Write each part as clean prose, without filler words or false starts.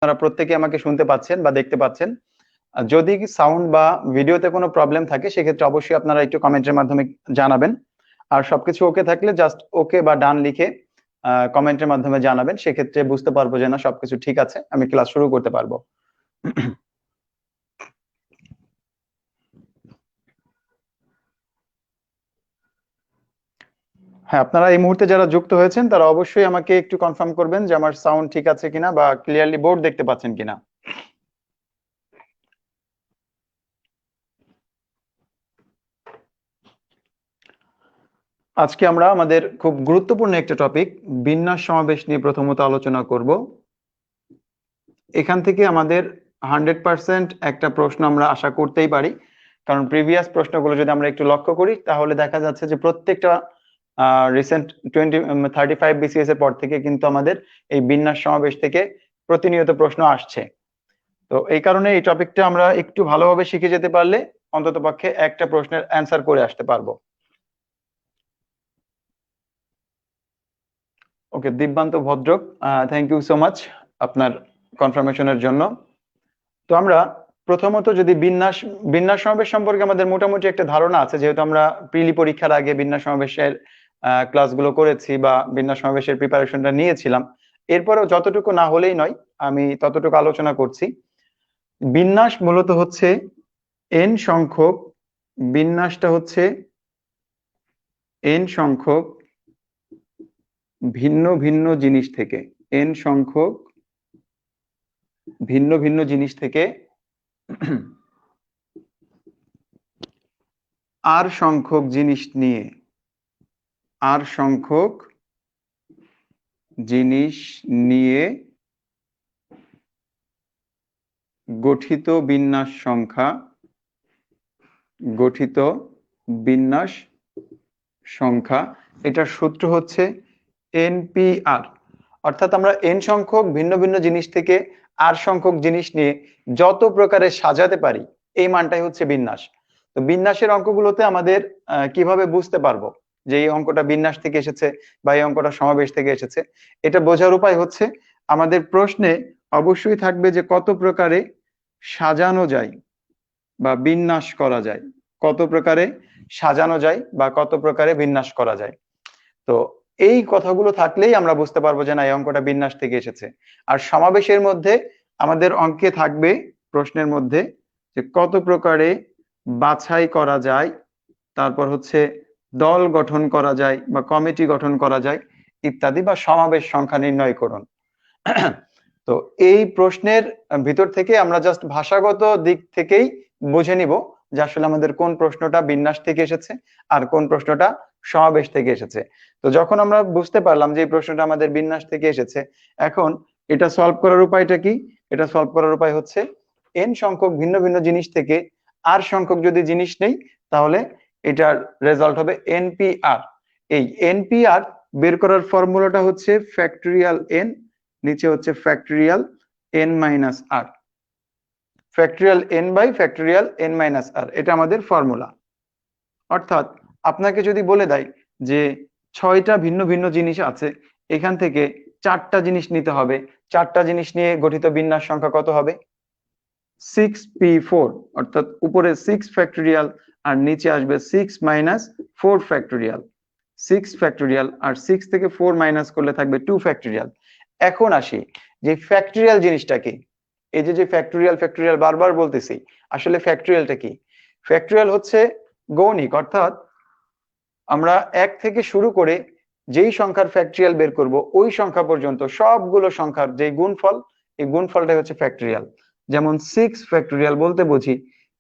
আপনারা প্রত্যেকে আমাকে শুনতে পাচ্ছেন বা দেখতে পাচ্ছেন। যদি সাউন্ড বা ভিডিওতে কোনো প্রবলেম থাকে সেক্ষেত্রে অবশ্যই আপনারা একটু কমেন্টের মাধ্যমে জানাবেন। আর সবকিছু ওকে থাকলে জাস্ট ওকে বা ডান লিখে কমেন্টের মাধ্যমে জানাবেন, সেক্ষেত্রে বুঝতে পারবো যে না সবকিছু ঠিক আছে, আমি ক্লাস শুরু করতে পারবো। হ্যাঁ, আপনারা এই মুহূর্তে যারা যুক্ত হয়েছেন তারা অবশ্যই আমাকে একটু কনফার্ম করবেন যে আমার সাউন্ড ঠিক আছে কিনা বা ক্লিয়ারলি বোর্ড দেখতে পাচ্ছেন কিনা। আজকে আমরা আমাদের খুব গুরুত্বপূর্ণ একটা টপিক বিন্যাস সমাবেশ নিয়ে প্রথমত আলোচনা করব। এখান থেকে আমাদের 100% একটা প্রশ্ন আমরা আশা করতেই পারি, কারণ প্রিভিয়াস প্রশ্নগুলো যদি আমরা একটু লক্ষ্য করি তাহলে দেখা যাচ্ছে যে প্রত্যেকটা রিসেন্ট 35 BCS এর পর থেকে কিন্তু আমাদের এই বিন্যাস সমাবেশ থেকে প্রতিনিয়ত প্রশ্ন আসছে। তো এই কারণে এই টপিকটা আমরা একটু ভালোভাবে শিখে যেতে পারলে অন্তত পক্ষে একটা প্রশ্নের অ্যান্সার করে আসতে পারবো। Okay, Dibyanta Bhadrak, thank you so much আপনার কনফার্মেশনের জন্য। তো আমরা প্রথমত যদি বিন্যাস সমাবেশ সম্পর্কে আমাদের মোটামুটি একটা ধারণা আছে, যেহেতু আমরা প্রিলি পরীক্ষার আগে বিন্যাস সমাবেশের ক্লাসগুলো করেছি বা বিন্যাস সমাবেশের প্রিপারেশনটা নিয়েছিলাম, এরপরেও যতটুকু না হলেই নয় আমি ততটুকু আলোচনা করছি। বিন্যাস মূলত হচ্ছে এন সংখ্যক, বিন্যাসটা হচ্ছে এন সংখ্যক ভিন্ন ভিন্ন জিনিস থেকে, এন সংখ্যক ভিন্ন ভিন্ন জিনিস থেকে আর সংখ্যক জিনিস নিয়ে, আর সংখ্যক জিনিস নিয়ে গঠিত বিন্যাস সংখ্যা, গঠিত বিন্যাস সংখ্যা, এটার সূত্র হচ্ছে এনপিআর। অর্থাৎ আমরা এন সংখ্যক ভিন্ন ভিন্ন জিনিস থেকে আর সংখ্যক জিনিস নিয়ে যত প্রকারে সাজাতে পারি এই মানটাই হচ্ছে বিন্যাস। তো বিন্যাসের অঙ্কগুলোতে আমাদের কিভাবে বুঝতে পারবো যে এই অঙ্কটা বিন্যাস থেকে এসেছে বা এই অঙ্কটা সমাবেশ থেকে এসেছে, এটা বোঝার উপায় হচ্ছে আমাদের প্রশ্নে অবশ্যই থাকবে যে কত প্রকারে সাজানো যায় বা বিন্যাস করা যায়, কত প্রকারে সাজানো যায় বা কত প্রকারে বিন্যাস করা যায়। তো এই কথাগুলো থাকলেই আমরা বুঝতে পারবো যে না এই অঙ্কটা বিন্যাস থেকে এসেছে। আর সমাবেশের মধ্যে আমাদের অঙ্কে থাকবে প্রশ্নের মধ্যে যে কত প্রকারে বাছাই করা যায়, তারপর হচ্ছে দল গঠন করা যায় বা কমিটি গঠন করা যায় ইত্যাদি, বা সমাবেশ সংখ্যা নির্ণয় করুন। তো এই প্রশ্নের ভিতর থেকে আমরা জাস্ট ভাষাগত দিক থেকেই বুঝে নিব যে আসলে আমাদের কোন প্রশ্নটা বিন্যাস থেকে এসেছে আর কোন প্রশ্নটা সমাবেশ থেকে এসেছে। তো যখন আমরা বুঝতে পারলাম যে এই প্রশ্নটা আমাদের বিন্যাস থেকে এসেছে, এখন এটা সলভ করার উপায়টা কি? এটা সলভ করার উপায় হচ্ছে এন সংখ্যক ভিন্ন ভিন্ন জিনিস থেকে আর সংখ্যক যদি জিনিস নেই তাহলে এটার রেজাল্ট হবে এনপিআর। এই এনপিআর বের করার ফর্মুলাটা হচ্ছে ফ্যাক্টরিয়াল এন, নিচে হচ্ছে factorial n minus r, factorial n by factorial n minus r, এটা আমাদের ফর্মুলা। অর্থাৎ আপনাকে যদি বলে দেয় যে 6টা ভিন্ন ভিন্ন জিনিস আছে, এখান থেকে 4টা জিনিস নিতে হবে, 4টা জিনিস নিয়ে গঠিত বিন্যাস সংখ্যা কত হবে? 6p4, অর্থাৎ উপরে 6 ফ্যাক্টরিয়াল আর নিচে আসবে 6 মাইনাস 4 ফ্যাক্টরিয়াল, 6 ফ্যাক্টরিয়াল আর 6 থেকে 4 মাইনাস করলে থাকবে 2 ফ্যাক্টরিয়াল। এখন আসি যে ফ্যাক্টরিয়াল জিনিসটা কি। এই যে ফ্যাক্টরিয়াল ফ্যাক্টরিয়াল বারবার বলতেছি, আসলে ফ্যাক্টরিয়ালটা কি? ফ্যাক্টরিয়াল হচ্ছে গৌণিক, অর্থাৎ আমরা 1 থেকে শুরু করে যেই সংখ্যার ফ্যাক্টরিয়াল বের করব ওই সংখ্যা পর্যন্ত সবগুলো সংখ্যার যে গুণফল, এই গুণফলটাই হচ্ছে ফ্যাক্টরিয়াল। যেমন 6 ফ্যাক্টরিয়াল বলতে বুঝি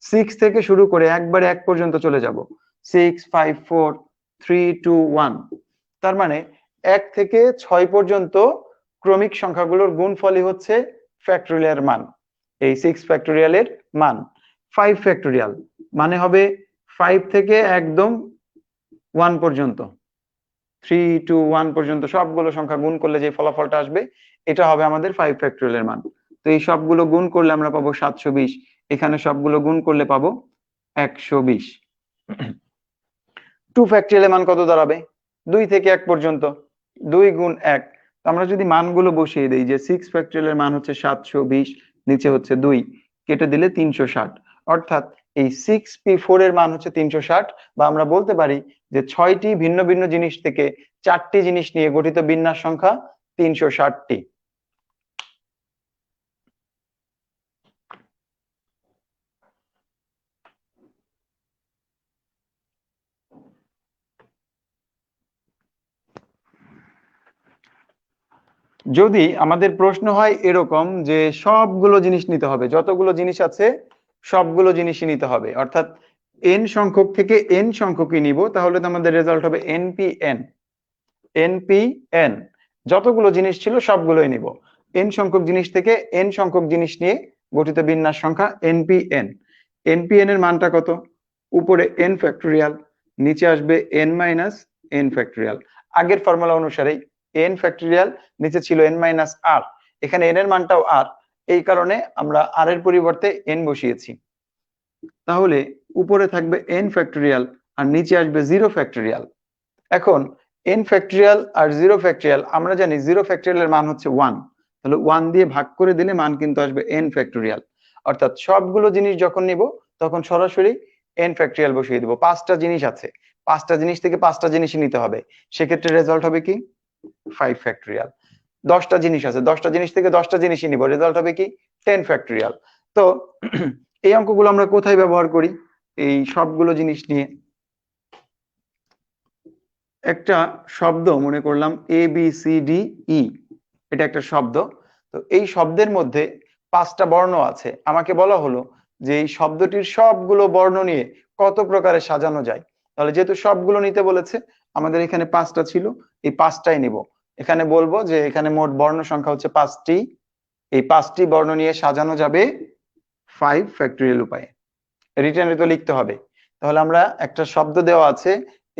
6 থেকে শুরু করে একবারে 1 পর্যন্ত চলে যাব, 6 5 4 3 2 1। তার মানে 1 থেকে 6 পর্যন্ত ক্রমিক সংখ্যাগুলোর গুণফলই হচ্ছে ফ্যাক্টরিয়ালের মান, এই 6 ফ্যাক্টরিয়ালের মান। 5 ফ্যাক্টরিয়াল মানে হবে 5 থেকে একদম 1 পর্যন্ত, 3 2 1 পর্যন্ত সবগুলো সংখ্যা গুণ করলে যে ফলাফলটা আসবে এটা হবে আমাদের 5 ফ্যাক্টরিয়ালের মান। তো এই সবগুলো গুণ করলে আমরা পাবো 720, এখানে সবগুলো গুণ করলে পাবো 120। 2 ফ্যাক্টরিয়ালের মান কত দাঁড়াবে? 2 থেকে 1 পর্যন্ত, 2 গুণ 1, আমরা যদি মানগুলো বসিয়ে দিই যে 6 ফ্যাক্টরিয়াল এর মান হচ্ছে 720, নিচে হচ্ছে 2, কেটে দিলে 360, অর্থাৎ এই 6p4 এর মান হচ্ছে 360, বা আমরা বলতে পারি যে 6টি ভিন্ন ভিন্ন জিনিস থেকে 4টি জিনিস নিয়ে গঠিত বিন্যাস সংখ্যা 360টি। যদি আমাদের প্রশ্ন হয় এরকম যে সবগুলো জিনিস নিতে হবে, যতগুলো জিনিস আছে সবগুলো জিনিসই নিতে হবে, অর্থাৎ n সংখ্যক থেকে n সংখ্যকই নিব, তাহলে তো আমাদের রেজাল্ট হবে npn। npn যতগুলো জিনিস ছিল সবগুলোই নিব, n সংখ্যক জিনিস থেকে n সংখ্যক জিনিস নিয়ে গঠিত বিন্যাস সংখ্যা npn। npn এর মানটা কত? উপরে n ফ্যাক্টরিয়াল, নিচে আসবে n মাইনাস n ফ্যাক্টরিয়াল। আগের ফর্মুলা অনুসারেই n ফ্যাক্টরিয়াল, নিচে ছিল n মাইনাস r, এখানে n এর মানটাও r, এই কারণে আমরা r এর পরিবর্তে n বসিয়েছি। তাহলে উপরে থাকবে n ফ্যাক্টরিয়াল আর নিচে আসবে 0 ফ্যাক্টরিয়াল। এখন n ফ্যাক্টরিয়াল আর 0 ফ্যাক্টরিয়াল, আমরা জানি 0 ফ্যাক্টরিয়াল এর মান হচ্ছে 1, তাহলে 1 দিয়ে ভাগ করে দিলে মান কিন্তু আসবে n ফ্যাক্টরিয়াল। অর্থাৎ সবগুলো জিনিস যখন নিব তখন সরাসরি n ফ্যাক্টরিয়াল বসিয়ে দিব। 5টা জিনিস আছে, 5টা জিনিস থেকে 5টা জিনিসই নিতে হবে, সেক্ষেত্রে রেজাল্ট হবে কি 5 ফ্যাক্টরিয়াল। 10টা জিনিস আছে, 10টা জিনিস থেকে 10টা জিনিসই নিব, রেজাল্ট হবে কি 10 ফ্যাক্টরিয়াল। তো এই অঙ্কগুলো আমরা কোথায় ব্যবহার করি? এই সবগুলো জিনিস নিয়ে একটা শব্দ মনে করলাম ABCDE, এটা একটা শব্দ। তো এই শব্দের মধ্যে 5টা বর্ণ আছে, আমাকে বলা হলো যে এই শব্দটির সবগুলো বর্ণ নিয়ে কত প্রকারে সাজানো যায়। তাহলে যেহেতু সবগুলো নিতে বলেছে, আমাদের এখানে 5টা ছিল, এই 5টাই নিব। এখানে বলবো যে এখানে মোট বর্ণ সংখ্যা হচ্ছে 5টি, এই 5টি বর্ণ নিয়ে সাজানো যাবে 5 ফ্যাক্টরিয়াল উপায়ে। রিটার্নে তো লিখতে হবে। তাহলে আমরা একটা শব্দ দেওয়া আছে,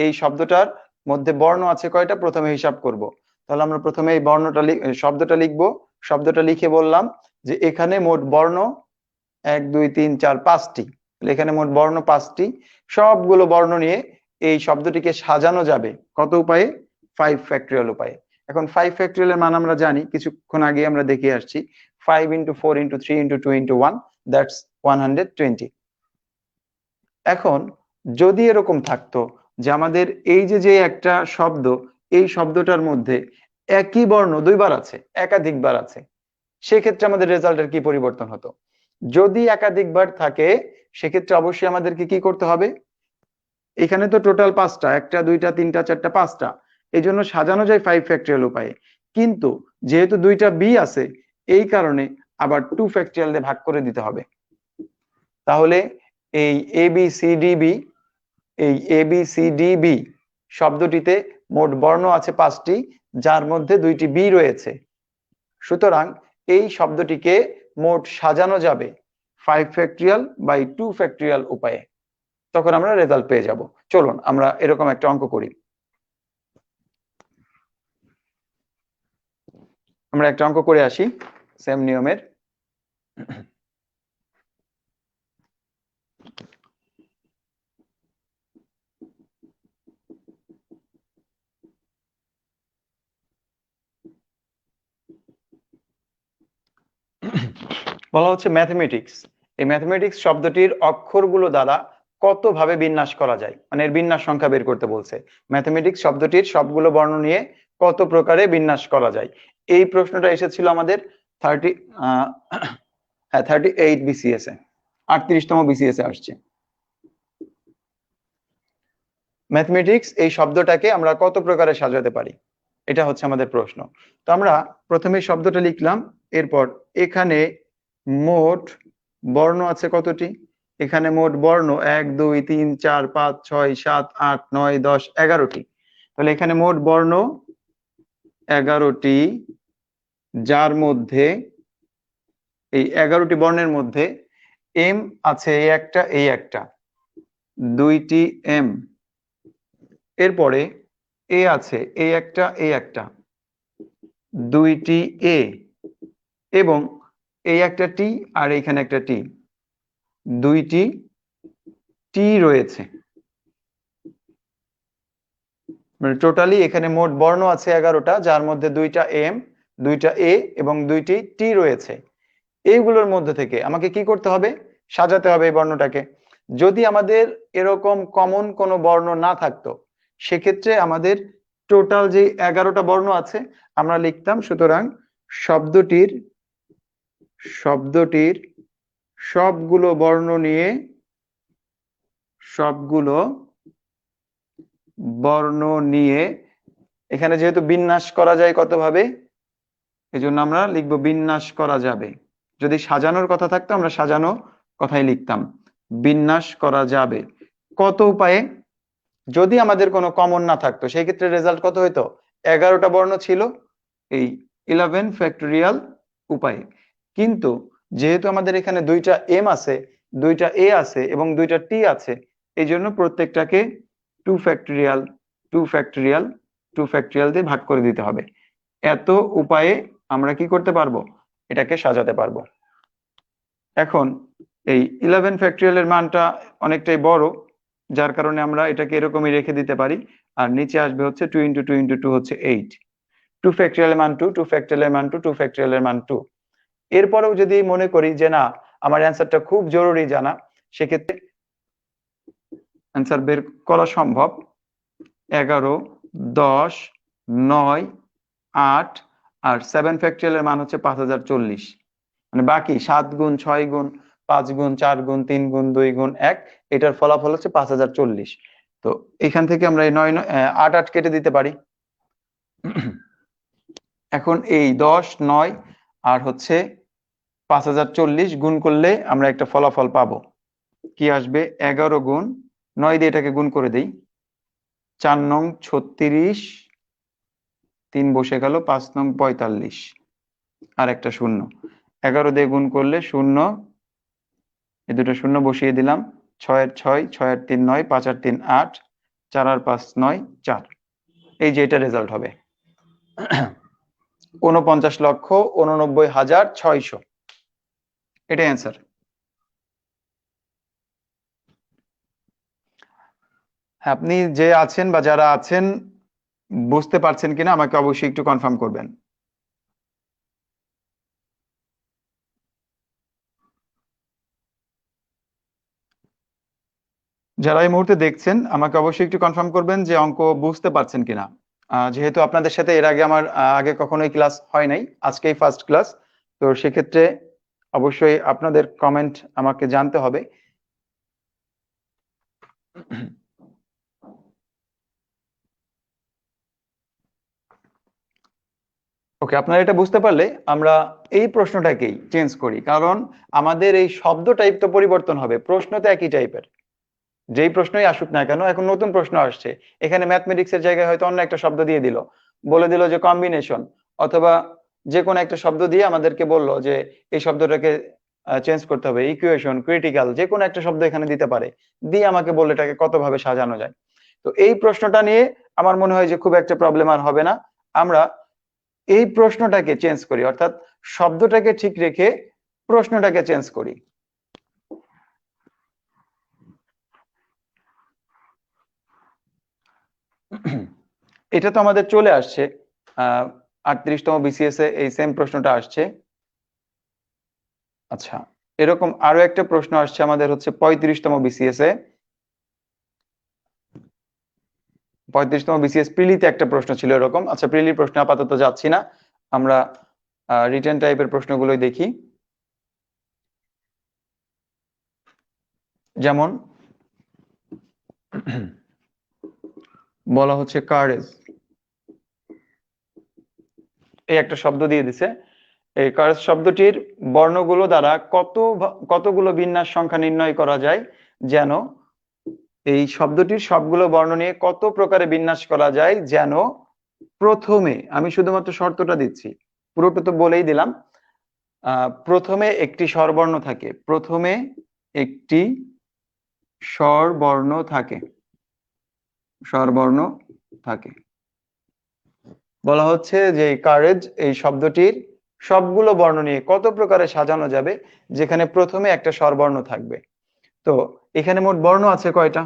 এই শব্দটার মধ্যে বর্ণ আছে কয়টা, প্রথমে হিসাব করব। তাহলে আমরা প্রথমে এই শব্দটা লিখব। শব্দটা লিখে বললাম যে এখানে মোট বর্ণ 1 2 3 4 5টি, এখানে মোট বর্ণ 5টি, সবগুলো বর্ণ নিয়ে এই শব্দটিকে সাজানো যাবে কত উপায়ে? 5 ফ্যাক্টরিয়াল উপায়ে। এখন 5 ফ্যাক্টরিয়াল এর মান আমরা জানি, কিছুক্ষণ আগে আমরা দেখে আসছি, 5 × 4 × 3 × 2 × 1, দ্যাটস 120। এখন যদি এরকম থাকতো যে আমাদের এই যে একটা শব্দ, এই শব্দটার মধ্যে একই বর্ণ 2বার আছে, একাধিকবার আছে, সেক্ষেত্রে আমাদের রেজাল্টের কি পরিবর্তন হতো? যদি একাধিকবার থাকে সেক্ষেত্রে অবশ্যই আমাদেরকে কি করতে হবে? এখানে তো টোটাল 5টা, 1টা 2টা 3টা 4টা 5টা, এই জন্য সাজানো যায় 5 ফ্যাক্টরিয়াল উপায়ে। কিন্তু যেহেতু 2টা বি আছে, এই কারণে আবার 2 ফ্যাক্টরিয়াল দিয়ে ভাগ করে দিতে হবে। তাহলে এই ABCDB, এই ABCDB শব্দটিতে মোট বর্ণ আছে 5টি, যার মধ্যে 2টি বি রয়েছে। সুতরাং এই শব্দটিকে মোট সাজানো যাবে 5 ফ্যাক্টরিয়াল বাই 2 ফ্যাক্টরিয়াল উপায়ে। তখন আমরা রেজাল্ট পেয়ে যাব। চলুন আমরা এরকম একটা অঙ্ক করি। আমরা একটা অঙ্ক করে আসি সেম নিয়মের। বলা হচ্ছে ম্যাথমেটিক্স। এই ম্যাথমেটিক্স শব্দটির অক্ষরগুলো দ্বারা কত ভাবে বিন্যাস করা যায়, মানে এর বিন্যাস সংখ্যা বের করতে বলছে। ম্যাথমেটিক্স শব্দটির সবগুলো বর্ণ নিয়ে কত প্রকারে বিন্যাস করা যায়, এই প্রশ্নটা এসেছিল আমাদের 38 BCS এ, 38তম BCS এ আসছে। ম্যাথমেটিক্স এই শব্দটাকে আমরা কত প্রকারে সাজাতে পারি, এটা হচ্ছে আমাদের প্রশ্ন। তো আমরা প্রথমে শব্দটা লিখলাম, এরপর এখানে মোট বর্ণ আছে কতটি? এখানে মোট বর্ণ 1 2 3 4 5 6 7 8 9 10 11টি। তাহলে এখানে মোট বর্ণ 11টি, যার মধ্যে এই 11টি বর্ণের মধ্যে এম আছে এই একটা 2টি এম, এরপরে এ আছে এই একটা 2টি এ, এবং এই একটা টি আর এইখানে একটা টি, 2টি টি রয়েছে। মানে টোটালি এখানে মোট বর্ণ আছে 11টা, যার মধ্যে 2টা এম, 2টা এ এবং 2টি টি রয়েছে। এইগুলোর মধ্যে থেকে আমাকে কি করতে হবে? সাজাতে হবে এই বর্ণটাকে। যদি আমাদের এরকম কমন কোনো বর্ণ না থাকতো, সেক্ষেত্রে আমাদের টোটাল যে 11টা বর্ণ আছে আমরা লিখতাম, সুতরাং শব্দটির শব্দটির সবগুলো বর্ণ নিয়ে সবগুলো বর্ণ নিয়ে এখানে যেহেতু বিন্যাস করা যায় কত ভাবে, এই জন্য আমরা লিখবো বিন্যাস করা যাবে। যদি সাজানোর কথা থাকতো আমরা সাজানো কথাই লিখতাম, বিন্যাস করা যাবে। কত উপায়ে? যদি আমাদের কোনো কমন না থাকতো সেই ক্ষেত্রে রেজাল্ট কত হইতো? 11টা বর্ণ ছিল এই 11 ফ্যাক্টোরিয়াল উপায়ে। কিন্তু যেহেতু আমাদের এখানে 2টা এম আছে, 2টা এ আছে এবং 2টা টি আছে, এই জন্য প্রত্যেকটাকে 2 ফ্যাক্টোরিয়াল 2 ফ্যাক্টোরিয়াল 2 ফ্যাক্টোরিয়াল দিয়ে ভাগ করে দিতে হবে। এত উপায়ে আমরা কি করতে পারবো? এটাকে সাজাতে পারবো। এখন এই 11 ফ্যাক্টোরিয়ালের মানটা অনেকটাই বড়, যার কারণে আমরা এটাকে এরকমই রেখে দিতে পারি। আর নিচে আসবে হচ্ছে 2 ইন্টু 2 ইন্টু 2 হচ্ছে 8। 2 ফ্যাক্টোরিয়ালের মান 2, 2 ফ্যাক্টোরিয়ালের মান 2, 2 ফ্যাক্টোরিয়ালের মান 2। এরপরেও যদি মনে করি যে না, আমার অ্যান্সারটা খুব জরুরি জানা, সেক্ষেত্রে অ্যান্সার বের করা সম্ভব। 11, 10, 9, 8 আর 7 ফ্যাক্টোরিয়ালের মান হচ্ছে 5040। মানে বাকি 7 গুণ 6 গুণ 5 গুণ 4 গুণ 3 গুণ 2 গুণ 1, এটার ফলাফল হচ্ছে 5040। তো এখান থেকে আমরা এই 8 8 কেটে দিতে পারি। এখন এই 10, 9 আর হচ্ছে 5040 গুণ করলে আমরা একটা ফলাফল পাবো। কি আসবে? 11 গুণ 9 দিয়ে এটাকে গুণ করে দেই। 4 নং 36, 3 বসে গেল, 5 নং 45 আর একটা শূন্য। 11 দিয়ে গুণ করলে শূন্য, এই দুটো শূন্য বসিয়ে দিলাম। 6 এর 6, 6 এর 3 9, 5 আর 3 8, 4 আর 5 9, 4। এই যে এটা রেজাল্ট হবে 49,89,600। এটাই অ্যান্সার। আপনি যে আছেন বা যারা আছেন বুঝতে পারছেন কিনা আমাকে অবশ্যই একটু কনফার্ম করবেন। যারা এই মুহূর্তে দেখছেন আমাকে অবশ্যই একটু কনফার্ম করবেন যে অঙ্ক বুঝতে পারছেন কিনা। যেহেতু আপনাদের সাথে এর আগে আমার আগে কখনোই ক্লাস হয় নাই, আজকেই ফার্স্ট ক্লাস, তো সেক্ষেত্রে অবশ্যই আপনাদের কমেন্ট আমাকে জানতে হবে। ওকে, আপনারা এটা বুঝতে পারলে আমরা এই প্রশ্নটাকেই চেঞ্জ করি, কারণ আমাদের এই শব্দ টাইপ তো পরিবর্তন হবে, প্রশ্ন তো একই টাইপের। যেই প্রশ্নই আসুক না কেন, এখন নতুন প্রশ্ন আসছে, এখানে ম্যাথমেটিক্স এর জায়গায় হয়তো অন্য একটা শব্দ দিয়ে দিল, বলে দিল যে কম্বিনেশন, অথবা যে কোনো একটা শব্দ দিয়ে আমাদেরকে বললো যে এই শব্দটাকে চেঞ্জ করতে হবে, ইকুয়েশন, ক্রিটিক্যাল, যে কোনো একটা শব্দ এখানে দিতে পারে, দিয়ে আমাকে বললে এটাকে কত ভাবে সাজানো যায়। তো এই প্রশ্নটা নিয়ে আমার মনে হয় যে খুব একটা প্রবলেম আর হবে না। আমরা এই প্রশ্নটাকে চেঞ্জ করি, অর্থাৎ শব্দটাকে ঠিক রেখে প্রশ্নটাকে চেঞ্জ করি। এটা তো আমাদের চলে আসছে 38তম বিসিএস এ এই সেম প্রশ্নটা আসছে। আচ্ছা, এরকম আরো একটা প্রশ্ন আসছে আমাদের হচ্ছে 35তম বিসিএস এ। 35তম বিসিএস প্রিলিতে একটা প্রশ্ন ছিল এরকম। আচ্ছা, প্রিলির প্রশ্ন আপাতত যাচ্ছি না, আমরা রিটেন টাইপের প্রশ্নগুলোই দেখি। যেমন বলা হচ্ছে কারেজ, এই একটা শব্দ দিয়ে দিছে। এই কারেজ শব্দটির বর্ণগুলো দ্বারা কতগুলো বিন্যাস সংখ্যা নির্ণয় করা যায়, যেন এই শব্দটির সবগুলো বর্ণ নিয়ে কত প্রকারে বিন্যাস করা যায়, যেন প্রথমে, আমি শুধুমাত্র শর্তটা দিচ্ছি, পুরোটা তো বলেই দিলাম, প্রথমে একটি স্বরবর্ণ থাকে, প্রথমে একটি স্বরবর্ণ থাকে, স্বরবর্ণ থাকে। বলা হচ্ছে যে কারেজ এই শব্দটির সবগুলো বর্ণ নিয়ে কত প্রকারে সাজানো যাবে, যেখানে প্রথমে একটা স্বরবর্ণ থাকবে। তো এখানে মোট বর্ণ আছে কয়টা?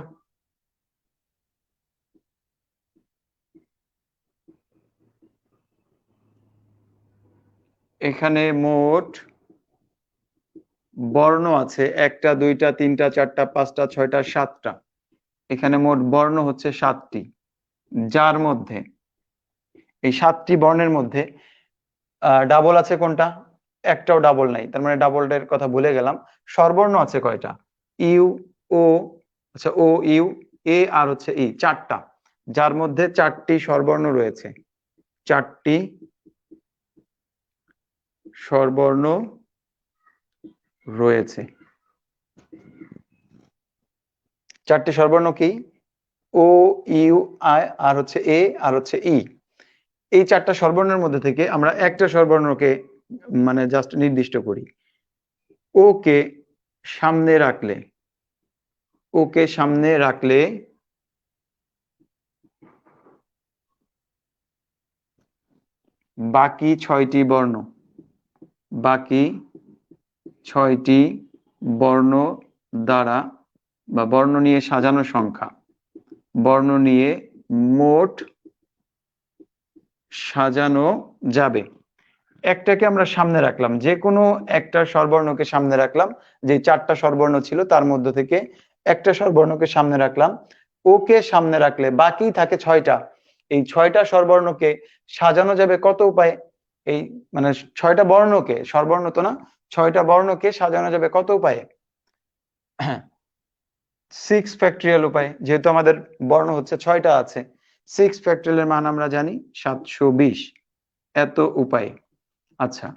এখানে মোট বর্ণ আছে 1টা 2টা 3টা 4টা 5টা 6টা 7টা। এখানে মোট বর্ণ হচ্ছে 7টি, যার মধ্যে এই 7টি বর্ণের মধ্যে ডাবল আছে কোনটা? একটাও ডাবল নাই, তার মানে ডাবলের কথা ভুলে গেলাম। স্বরবর্ণ আছে কয়টা? ইউ, ও, আচ্ছা ও, ইউ, এ আর হচ্ছে ই, 4টা, যার মধ্যে 4টি স্বরবর্ণ রয়েছে। 4টি স্বরবর্ণ রয়েছে। 4টি স্বরবর্ণ কি? ও, ইউ, আই আর হচ্ছে এ আর হচ্ছে ই। এই 4টা স্বরবর্ণের মধ্যে থেকে আমরা একটা স্বরবর্ণকে মানে জাস্ট নির্দিষ্ট করি। ওকে সামনে রাখলে, ওকে সামনে রাখলে বাকি 6টি বর্ণ, বাকি 6টি বর্ণ দ্বারা বা বর্ণ নিয়ে সাজানো সংখ্যা, বর্ণ নিয়ে মোট সাজানো যাবে। একটাকে আমরা সামনে রাখলাম, যে কোনো একটা স্বরবর্ণকে সামনে রাখলাম, যে 4টা স্বরবর্ণ ছিল তার মধ্যে থেকে একটা স্বরবর্ণকে সামনে রাখলাম। ওকে সামনে রাখলে বাকি থাকে 6টা। এই 6টা স্বরবর্ণকে সাজানো যাবে কত উপায়ে? এই মানে 6টা বর্ণকে, স্বরবর্ণ তো না, 6টা বর্ণকে সাজানো যাবে কত উপায়ে? 6 ফ্যাক্টরিয়াল উপায়ে, যেহেতু আমাদের বর্ণ হচ্ছে 6টা আছে। 6 ফ্যাক্টরিয়ালের মান আমরা জানি 720, এত উপায়ে। আচ্ছা,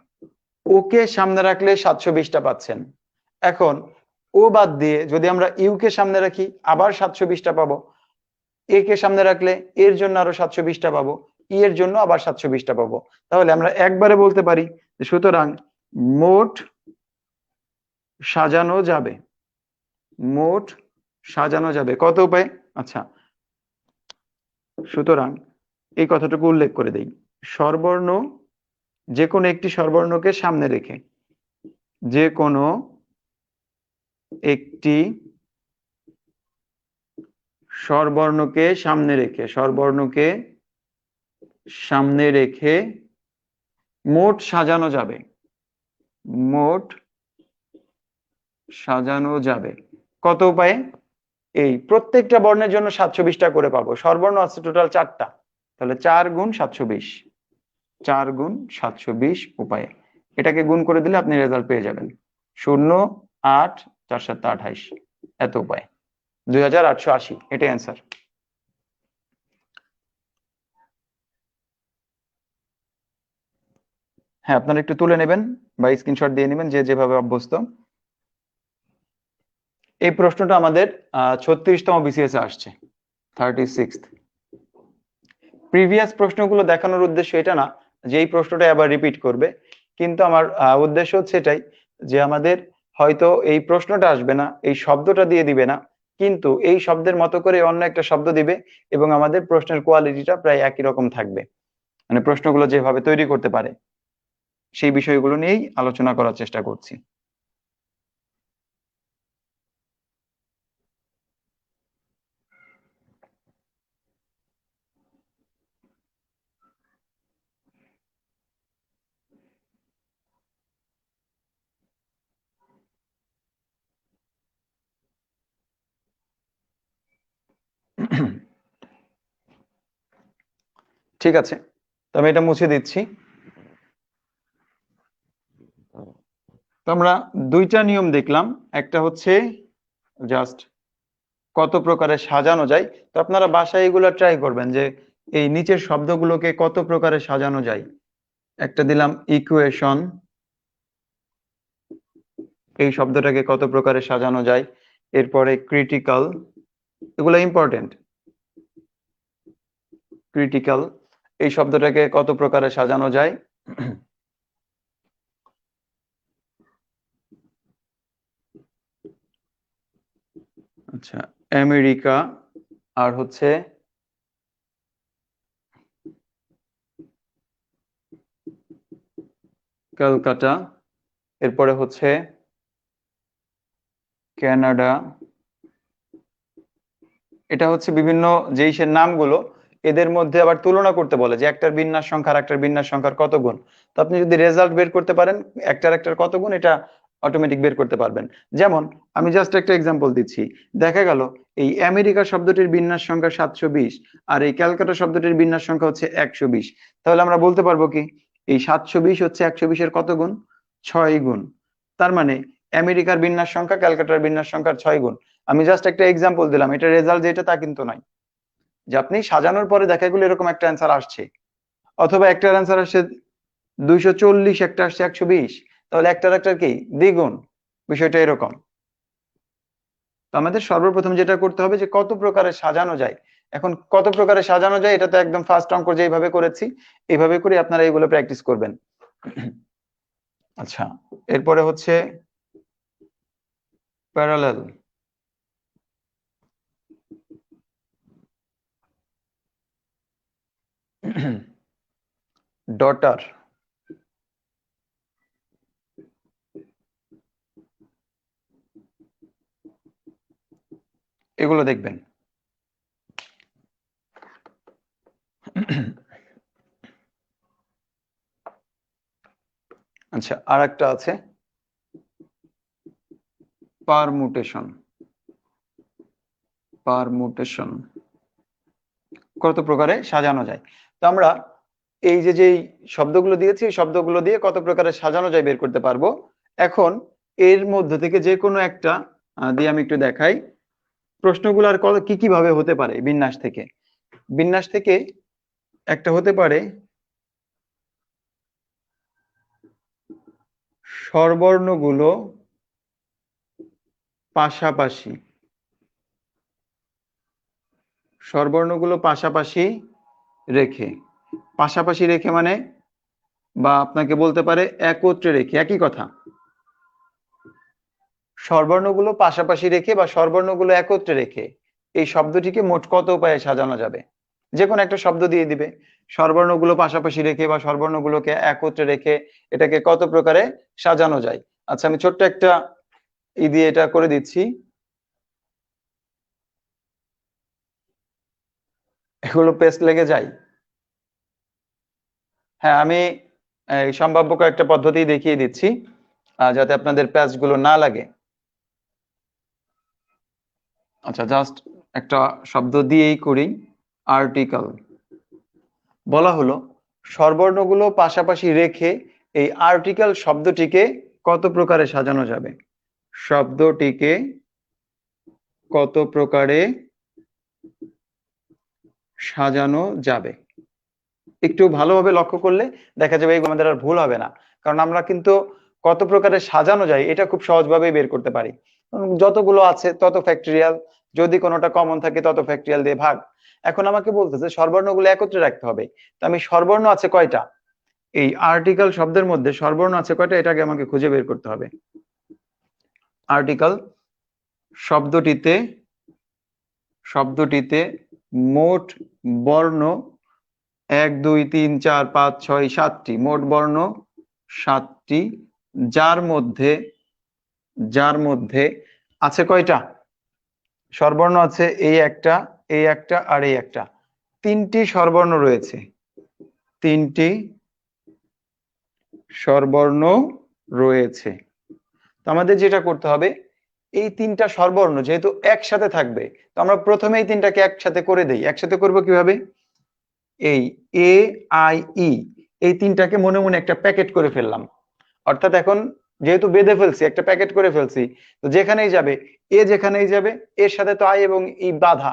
ওকে সামনে রাখলে 720টা পাচ্ছেন। এখন ও বাদ দিয়ে যদি আমরা ইউ কে সামনে রাখি আবার 720টা পাবো। এ কে সামনে রাখলে এর জন্য আরো 720টা পাবো, ই এর জন্য আবার 720টা পাবো। তাহলে আমরা একবারে বলতে পারি যে সুতরাং মোট সাজানো যাবে, মোট সাজানো যাবে কত উপায়ে? আচ্ছা, সুতরাং এই কথাটুকু উল্লেখ করে দেই। স্বরবর্ণ, যে কোনো একটি স্বরবর্ণকে সামনে রেখে, যে কোনো একটি স্বরবর্ণকে সামনে রেখে, স্বরবর্ণকে সামনে রেখে মোট সাজানো যাবে, মোট সাজানো যাবে কত উপায়ে? এই প্রত্যেকটা বর্ণের জন্য 720টা করে পাবো। স্বরবর্ণ আছে টোটাল 4টা, তাহলে 4 গুণ 720, 4 গুণ 720 উপায়ে। এটাকে গুণ করে দিলে আপনি রেজাল্ট পেয়ে যাবেন 0, 8, 4, 7, 28, এত উপায় 2880, এটাই অ্যান্সার। হ্যাঁ, আপনারা একটু তুলে নেবেন বা স্ক্রিনশট দিয়ে নেবেন যে যেভাবে অভ্যস্ত। এই প্রশ্নটা আমাদের 36তম বিসিএস এ আসছে, 36th। প্রিভিয়াস প্রশ্নগুলো দেখানোর উদ্দেশ্য এটা না যে এই প্রশ্নটা আবার রিপিট করবে, কিন্তু আমার উদ্দেশ্য হচ্ছে এটাই যে আমাদের হয়তো এই প্রশ্নটা আসবে না, এই শব্দটা দিয়ে দিবে না, কিন্তু এই শব্দের মতো করে অন্য একটা শব্দ দিবে এবং আমাদের প্রশ্নের কোয়ালিটিটা প্রায় একই রকম থাকবে। মানে প্রশ্নগুলো যেভাবে তৈরি করতে পারে সেই বিষয়গুলো নিয়েই আলোচনা করার চেষ্টা করছি। ঠিক আছে, তো আমি এটা মুছে দিচ্ছি। তো আমরা 2টা নিয়ম দেখলাম, একটা হচ্ছে জাস্ট কত প্রকারে সাজানো যায়। তো আপনারা বাসায় এগুলো ট্রাই করবেন যে এই নিচের শব্দগুলোকে কত প্রকারে সাজানো যায়। একটা দিলাম ইকুয়েশন, এই শব্দটাকে কত প্রকারে সাজানো যায়। এরপরে ক্রিটিক্যাল, এগুলো ইম্পর্টেন্ট। ক্রিটিক্যাল, এই শব্দটাকে কত প্রকারে সাজানো যায়। আচ্ছা, আমেরিকা আর হচ্ছে কলকাতা, এরপরে হচ্ছে কানাডা। এটা হচ্ছে বিভিন্ন দেশের নামগুলো, এদের মধ্যে আবার তুলনা করতে বলে যে একটার বিন্যাস সংখ্যা আর একটার বিন্যাস সংখ্যার কত গুণ। তো আপনি যদি রেজাল্ট বের করতে পারেন একটার কত গুণ, এটা অটোমেটিক বের করতে পারবেন। যেমন আমি জাস্ট একটা এক্সাম্পল দিচ্ছি। দেখা গেল এই আমেরিকা শব্দটির বিন্যাস সংখ্যা 720 আর এই ক্যালকাটা শব্দটির বিন্যাস সংখ্যা হচ্ছে 120। তাহলে আমরা বলতে পারবো কি এই 720 হচ্ছে 120 এর কত গুণ? 6 গুণ। তার মানে আমেরিকার বিন্যাস সংখ্যা ক্যালকাটার বিন্যাস সংখ্যার 6 গুণ। আমি জাস্ট একটা এক্সাম্পল দিলাম, এটা রেজাল্ট যেটা তা কিন্তু নয় যে আপনি সাজানোর পরে দেখা গেলো এরকম একটা অ্যান্সার আসছে, অথবা একটার অ্যান্সার আসছে 240, একটা আসছে 120, তাহলে একটার কি দ্বিগুণ। বিষয়টা এরকম। তো আমাদের সর্বপ্রথম যেটা করতে হবে যে কত প্রকারে সাজানো যায়। এখন কত প্রকারে সাজানো যায় এটা তো একদম ফার্স্ট অঙ্ক যেভাবে করেছি এইভাবে করে আপনারা এগুলো প্র্যাকটিস করবেন। আচ্ছা, এরপরে হচ্ছে প্যারালাল। ডটার, এগুলো দেখবেন। আচ্ছা, আর একটা আছে পারমুটেশন। পারমুটেশন কত প্রকারে সাজানো যায়। তো আমরা এই যে যেই শব্দগুলো দিয়েছি এই শব্দগুলো দিয়ে কত প্রকারে সাজানো যায় বের করতে পারবো। এখন এর মধ্যে থেকে যে কোনো একটা দিয়ে আমি একটু দেখাই প্রশ্নগুলো আর কত কি কিভাবে হতে পারে। বিন্যাস থেকে, বিন্যাস থেকে একটা হতে পারে স্বরবর্ণগুলো পাশাপাশি। স্বরবর্ণগুলো পাশাপাশি রেখে, পাশাপাশি রেখে মানে বা আপনাকে বলতে পারে একত্রে রেখে, একই কথা। স্বরবর্ণগুলো পাশাপাশি রেখে বা স্বরবর্ণগুলো একত্রে রেখে এই শব্দটিকে মোট কত উপায়ে সাজানো যাবে। যে কোনো একটা শব্দ দিয়ে দিবে, স্বরবর্ণগুলো পাশাপাশি রেখে বা স্বরবর্ণগুলোকে একত্রে রেখে এটাকে কত প্রকারে সাজানো যায়। আচ্ছা, আমি ছোট্ট একটা দিয়ে এটা করে দিচ্ছি। এগুলো পেস্ট লেগে যায়। হ্যাঁ, আমি এই সম্ভাব্য কয়েকটা পদ্ধতি দেখিয়ে দিচ্ছি যাতে আপনাদের পেস্ট গুলো না লাগে। আচ্ছা, জাস্ট একটা শব্দ দিয়েই করি। আর্টিকেল। বলা হলো স্বরবর্ণগুলো পাশাপাশি রেখে এই আর্টিকেল শব্দটিকে কত প্রকারে সাজানো যাবে। শব্দটিকে কত প্রকারে সাজানো যাবে। একটু ভালোভাবে লক্ষ্য করলে দেখা যাবে এগুলো আমাদের আর ভুল হবে না, কারণ আমরা কিন্তু কত প্রকারে সাজানো যায় এটা খুব সহজভাবে বের করতে পারি। যতগুলো আছে তত ফ্যাক্টরিয়াল, যদি কোনোটা কমন থাকে তত ফ্যাক্টরিয়াল দিয়ে ভাগ। এখন আমাকে বলতেছে স্বরবর্ণগুলো একত্রে রাখতে হবে, তো আমি স্বরবর্ণ আছে কয়টা এই আর্টিকেল শব্দের মধ্যে, স্বরবর্ণ আছে কয়টা এটাকে আমাকে খুঁজে বের করতে হবে। আর্টিকেল শব্দটিতে শব্দটিতে মোট বর্ণ 1 2 3 4 5 6 7টি, মোট বর্ণ 7টি, যার মধ্যে আছে কয়টা স্বরবর্ণ আছে এই একটা, এই একটা আর এই একটা, 3টি স্বরবর্ণ রয়েছে। 3টি স্বরবর্ণ রয়েছে। তো আমাদের যেটা করতে হবে এই 3টা স্বরবর্ণ যেহেতু একসাথে থাকবে, তো আমরা প্রথমে এই 3টাকে একসাথে করে দেই। একসাথে করব কিভাবে? এই এ আই ই এই 3টাকে মনে মনে একটা প্যাকেট করে ফেললাম। অর্থাৎ এখন যেহেতু বেঁধে ফেলছি, একটা প্যাকেট করে ফেলছি, তো যেখানেই যাবে যেখানেই যাবে এর সাথে তো আই এবং ই বাধা,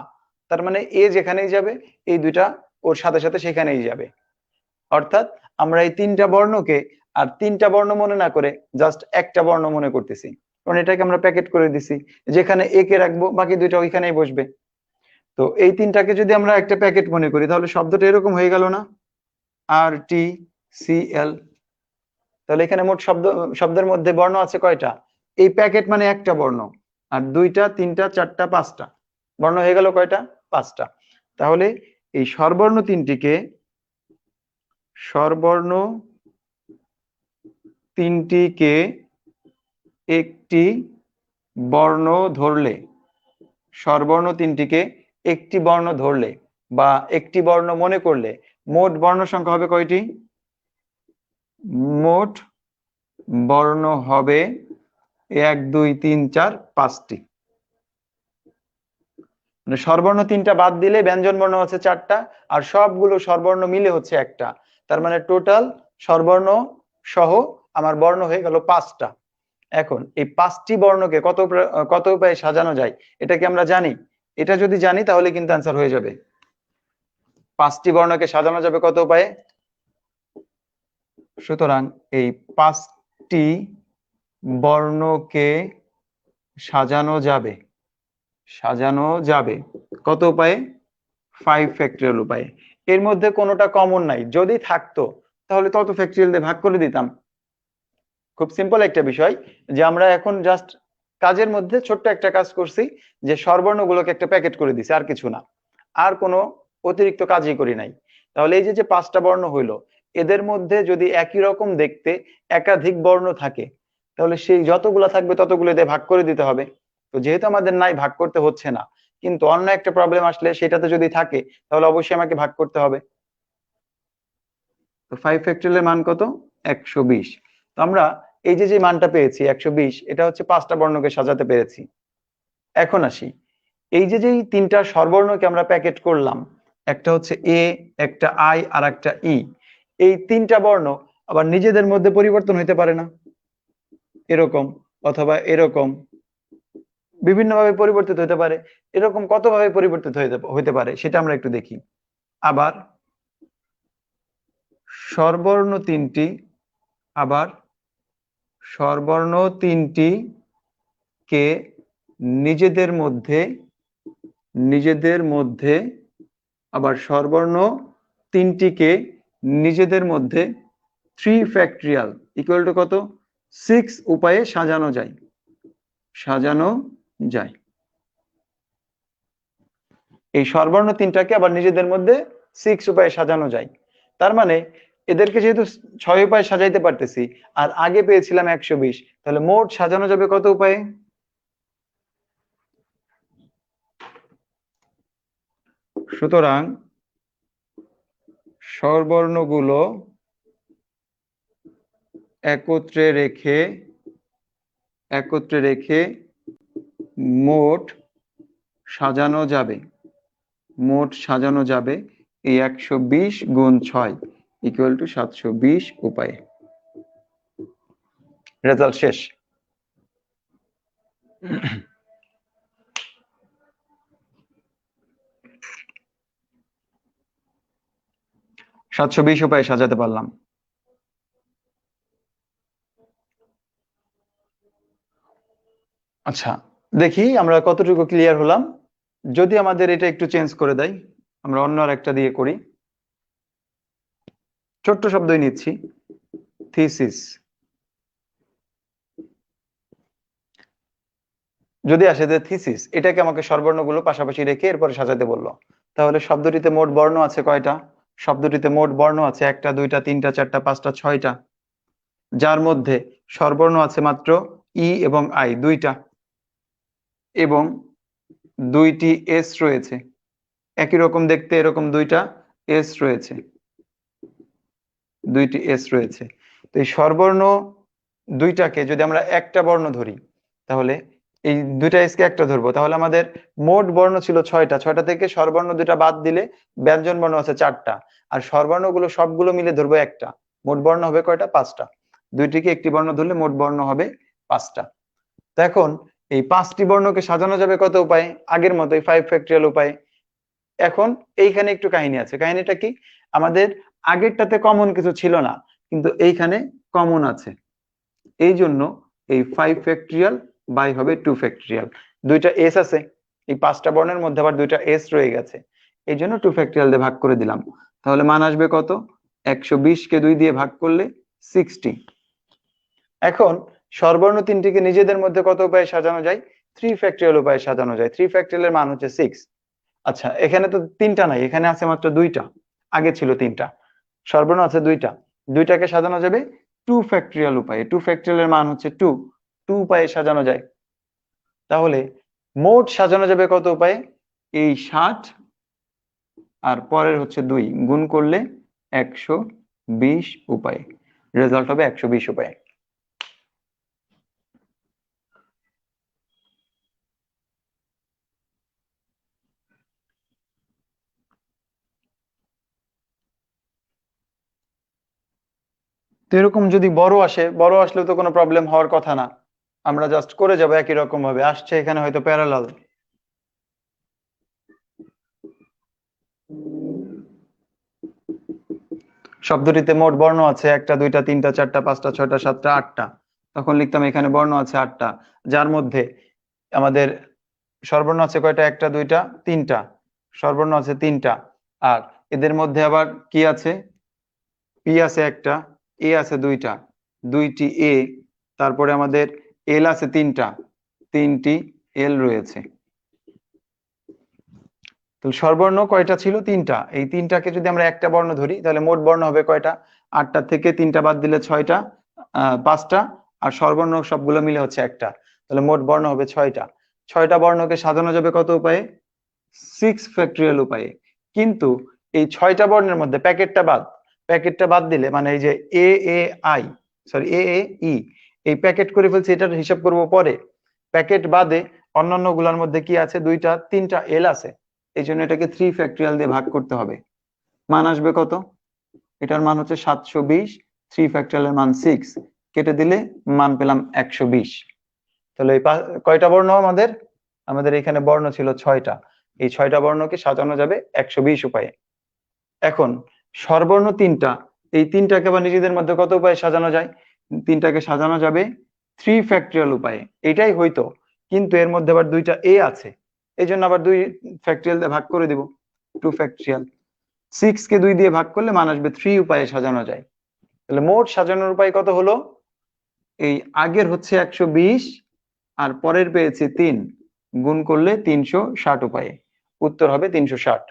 তার মানে যেখানেই যাবে এই দুইটা ওর সাথে সাথে সেখানেই যাবে। অর্থাৎ আমরা এই 3টা বর্ণকে আর 3টা বর্ণ মনে না করে জাস্ট একটা বর্ণ মনে করতেছি, কারণ এটাকে আমরা প্যাকেট করে দিছি। যেখানে কে রাখবো বাকি দুইটা ওইখানেই বসবে। তো এই 3টাকে যদি আমরা একটা প্যাকেট মনে করি তাহলে শব্দটা এরকম হয়ে গেল না, আর টি সি এল। তাহলে এখানে মোট শব্দের মধ্যে বর্ণ আছে কয়টা? এই প্যাকেট মানে একটা বর্ণ, আর 2টা 3টা 4টা 5টা বর্ণ হয়ে গেল কয়টা? 5টা। তাহলে এই স্বরবর্ণ তিনটিকে একটি বর্ণ ধরলে, স্বরবর্ণ তিনটিকে একটি বর্ণ ধরলে বা একটি বর্ণ মনে করলে মোট বর্ণ সংখ্যা হবে কয়টি? মোট বর্ণ হবে 1 2 3 4 5টি। মানে স্বরবর্ণ 3টা বাদ দিলে ব্যঞ্জন বর্ণ হচ্ছে 4টা, আর সবগুলো স্বরবর্ণ মিলে হচ্ছে একটা। তার মানে টোটাল স্বরবর্ণ সহ আমার বর্ণ হয়ে গেল 5টা। এখন এই 5টি বর্ণকে কত উপায়ে সাজানো যায় এটা কি আমরা জানি? এটা যদি জানি তাহলে কিন্তু অ্যান্সার হয়ে যাবে। 5টি বর্ণকে সাজানো যাবে কত উপায়ে? সুতরাং এই 5টি বর্ণকে সাজানো যাবে কত উপায়ে? 5 ফ্যাক্টরিয়াল উপায়ে। এর মধ্যে কোনোটা কমন নাই, যদি থাকতো তাহলে তত ফ্যাক্টরিয়াল দিয়ে ভাগ করে দিতাম। খুব সিম্পল একটা বিষয়, যে আমরা এখন জাস্ট কাজের মধ্যে ছোট্ট একটা কাজ করছি, যে স্বরবর্ণগুলোকে একটা প্যাকেট করে দিছি, আর কিছু না, আর কোনো অতিরিক্ত কাজই করি নাই। তাহলে এই যে 5টা বর্ণ হইলো, এদের মধ্যে যদি একই রকম দেখতে একাধিক বর্ণ থাকে, তাহলে সেই যতগুলো থাকবে ততগুলো দিয়ে ভাগ করে দিতে হবে। তো যেহেতু আমাদের নাই, ভাগ করতে হচ্ছে না, কিন্তু অন্য একটা প্রবলেম আসলে সেটাতে যদি থাকে তাহলে অবশ্যই আমাকে ভাগ করতে হবে। তো 5 ফ্যাক্টরিয়ালের মান কত? 120। তো আমরা এই যে মানটা পেয়েছি 120, এটা হচ্ছে 5টা বর্ণকে সাজাতে পেরেছি। এখন আসি, এই যে 3টা স্বরবর্ণকে আমরা প্যাকেট করলাম, একটা হচ্ছে এ, একটা আই, আর একটা ই। এই 3টা বর্ণ আবার নিজেদের মধ্যে পরিবর্তন হইতে পারে না? এরকম অথবা এরকম বিভিন্নভাবে পরিবর্তিত হতে পারে। এরকম কতভাবে পরিবর্তিত হইতে পারে সেটা আমরা একটু দেখি। আবার স্বরবর্ণ 3টি কে নিজেদের মধ্যে আবার স্বরবর্ণ 3টিকে নিজেদের মধ্যে 3 ফ্যাক্টরিয়াল ইকুয়াল টু কত? 6 উপায়ে সাজানো যায়। এই স্বরবর্ণ 3টাকে আবার নিজেদের মধ্যে 6 উপায়ে সাজানো যায়। তার মানে এদেরকে যেহেতু 6 উপায়ে সাজাইতে পারতেছি, আর আগে পেয়েছিলাম 120, তাহলে মোট সাজানো যাবে কত উপায়ে? সুতরাং স্বরবর্ণগুলো একত্রে রেখে মোট সাজানো যাবে এই 120 গুণ 6 ইকুয়াল টু 720 উপায়ে। রেজাল্ট শেষ। সাতশো 20 উপায়ে সাজাতে পারলাম। আচ্ছা, দেখি আমরা কতটুকু ক্লিয়ার হলাম। যদি আমাদের এটা একটু চেঞ্জ করে দেয়, আমরা অন্য আর একটা দিয়ে করি। ছোট্ট শব্দই নিচ্ছি, থিসিস। যদি আসে যে থিসিস, এটাকে আমাকে স্বরবর্ণগুলো পাশাপাশি রেখে এরপরে সাজাতে বললো, তাহলে শব্দটিতে মোট বর্ণ আছে কয়টা? শব্দটিতে মোট বর্ণ আছে 1টা 2টা 3টা 4টা 5টা 6টা, যার মধ্যে স্বরবর্ণ আছে মাত্র ই এবং আই 2টা, এবং 2টি এস রয়েছে, একই রকম দেখতে এরকম 2টা এস রয়েছে। তো এই স্বরবর্ণ 2টাকে যদি আমরা একটা বর্ণ ধরি, তাহলে এই 2টা এস কে একটা ধরবো, তাহলে আমাদের মোট বর্ণ ছিল 6টা, 6টা থেকে স্বরবর্ণ 2টা বাদ দিলে ব্যঞ্জন বর্ণ আছে 4টা, আর স্বরবর্ণগুলো সবগুলো মিলে ধরবো একটা, মোট বর্ণ হবে কয়টা? 5টা। 2টিকে একটি বর্ণ ধরলে মোট বর্ণ হবে 5টা। তো এখন এই 5টি বর্ণকে সাজানো যাবে কত উপায়ে? আগের মতো 5 ফ্যাক্টরিয়াল উপায়ে। এখন এইখানে একটু কাহিনী আছে। কাহিনীটা কি? আমাদের আগেরটাতে কমন কিছু ছিল না, কিন্তু এইখানে কমন আছে, এই জন্য এই 5 ফ্যাক্টরিয়াল বাই হবে 2 ফ্যাক্টরিয়াল। 2টা এস আছে, এই 5টা বর্ণের মধ্যে আবার 2টা এস রয়ে গেছে, এই জন্য 2 ফ্যাক্টরিয়াল দিয়ে ভাগ করে দিলাম। তাহলে মান আসবে কত? 120 কে 2 দিয়ে ভাগ করলে 60। এখন স্বরবর্ণ 3টিকে নিজেদের মধ্যে কত উপায়ে সাজানো যায়? 3 ফ্যাক্টরিয়াল উপায়ে সাজানো যায়। 3 ফ্যাক্টরিয়ালের মান হচ্ছে 6। আচ্ছা, এখানে তো 3টা নাই, এখানে আছে মাত্র 2টা, আগে ছিল 3টা, স্বরবর্ণ আছে 2টা, 2টাকে সাজানো যাবে 2 ফ্যাক্টরিয়াল উপায়ে। 2 ফ্যাক্টরিয়ালের মান হচ্ছে 2, 2 উপায়ে সাজানো যায়। তাহলে মোট সাজানো যাবে কত উপায়ে? এই 60 আর পরের হচ্ছে 2 গুণ করলে 120 উপায়ে, রেজাল্ট হবে 120 উপায়ে। তো এরকম যদি বড় আসে, বড় আসলেও তো কোনো প্রবলেম হওয়ার কথা না, আমরা জাস্ট করে যাবো একই রকম ভাবে। আসছে এখানে হয়তো প্যারালাল, শব্দটিতে মোট বর্ণ আছে 1টা 2টা 3টা 4টা 5টা 6টা 7টা 8টা, তখন লিখতাম এখানে বর্ণ আছে 8টা, যার মধ্যে আমাদের স্বরবর্ণ আছে কয়টা? 1টা 2টা 3টা, স্বরবর্ণ আছে 3টা। আর এদের মধ্যে আবার কি আছে? পি আছে একটা, এ আছে 2টা, 2টি এ, তারপরে আমাদের এল আছে 3টা, 3টি এল রয়েছে। তো স্বরবর্ণ কয়টা ছিল? 3টা। এই 3টাকে যদি আমরা একটা বর্ণ ধরি তাহলে মোট বর্ণ হবে কয়টা? 8টা থেকে 3টা বাদ দিলে 6টা, 5টা, আর স্বরবর্ণ সবগুলো মিলে হচ্ছে একটা, তাহলে মোট বর্ণ হবে 6টা। 6টা বর্ণকে সাজানো যাবে কত উপায়ে? 6 ফ্যাক্টরিয়াল উপায়ে। কিন্তু এই 6টা বর্ণের মধ্যে প্যাকেটটা বাদ দিলে, মানে এই যে এ এ আই, সরি এ এ ই, এই প্যাকেট করে ফেলছি, এটার হিসাব করব পরে। প্যাকেট বাদে অন্যান্য গুলার মধ্যে কি আছে? 2টা 3টা এল আছে, এই জন্য এটাকে 3 ফ্যাক্টরিয়াল দিয়ে ভাগ করতে হবে। মান আসবে কত? এটার মান হচ্ছে 720, 3 ফ্যাক্টরিয়ালের মান 6, কেটে দিলে মান পেলাম 120। তাহলে এই কয়টা বর্ণ আমাদের? আমাদের এখানে বর্ণ ছিল 6টা, এই 6টা বর্ণকে সাজানো যাবে 120 উপায়ে। এখন স্বরবর্ণ 3টা, এই 3টাকে আবার নিজেদের মধ্যে কত উপায়ে সাজানো যায়? 3টাকে সাজানো যাবে 3 ফ্যাক্টরিয়াল উপায়ে। এটাই হয়তো, কিন্তু এর মধ্যে আবার 2টা এ আছে, এই জন্য আবার 2 ফ্যাক্টরিয়াল দিয়ে ভাগ করে দিব, 2 ফ্যাক্টরিয়াল। 6 কে 2 দিয়ে ভাগ করলে মান আসবে 3 উপায়ে সাজানো যায়। তাহলে মোট সাজানোর উপায় কত হলো? এই আগের হচ্ছে 120, আর পরের পেয়েছি 3, গুণ করলে 360 উপায়ে, উত্তর হবে 360।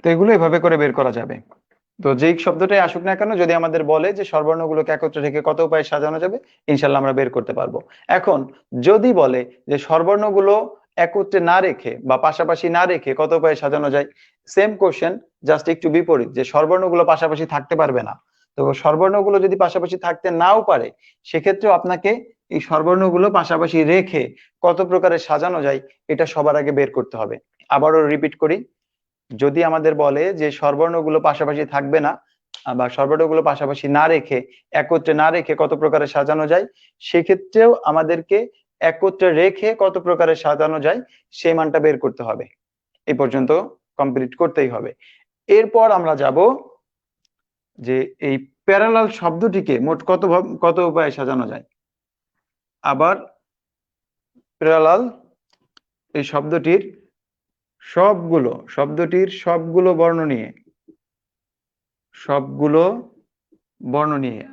তো এগুলো এভাবে করে বের করা যাবে। তো যেই শব্দটাই আসুক না কেন, যদি আমাদের বলে যে স্বরবর্ণগুলোকে একত্রে রেখে কত উপায়ে সাজানো যাবে, ইনশাল্লাহ আমরা বের করতে পারবো। এখন যদি বলে যে স্বরবর্ণগুলো একত্রে না রেখে বা পাশাপাশি না রেখে কত উপায়ে সাজানো যায়, সেম কোশ্চেন, জাস্ট একটু বিপরীত, যে স্বরবর্ণগুলো পাশাপাশি থাকতে পারবে না। তো স্বরবর্ণগুলো যদি পাশাপাশি থাকতে নাও পারে, সেক্ষেত্রেও আপনাকে এই স্বরবর্ণগুলো পাশাপাশি রেখে কত প্রকারে সাজানো যায় এটা সবার আগে বের করতে হবে। আবারও রিপিট করি, যদি আমাদের বলে যে স্বরবর্ণগুলো পাশাপাশি থাকবে না, বা স্বরবর্ণগুলো পাশাপাশি না রেখে, একত্রে না রেখে কত প্রকারে সাজানো যায়, সেক্ষেত্রেও আমাদেরকে একত্রে রেখে কত প্রকারে সাজানো যায় সেই মানটা বের করতে হবে। এই পর্যন্ত কমপ্লিট করতেই হবে। এরপর আমরা যাব যে এই প্যারালাল শব্দটিকে মোট কত উপায়ে সাজানো যায়। আবার প্যারালাল এই শব্দটির সবগুলো বর্ণ নিয়ে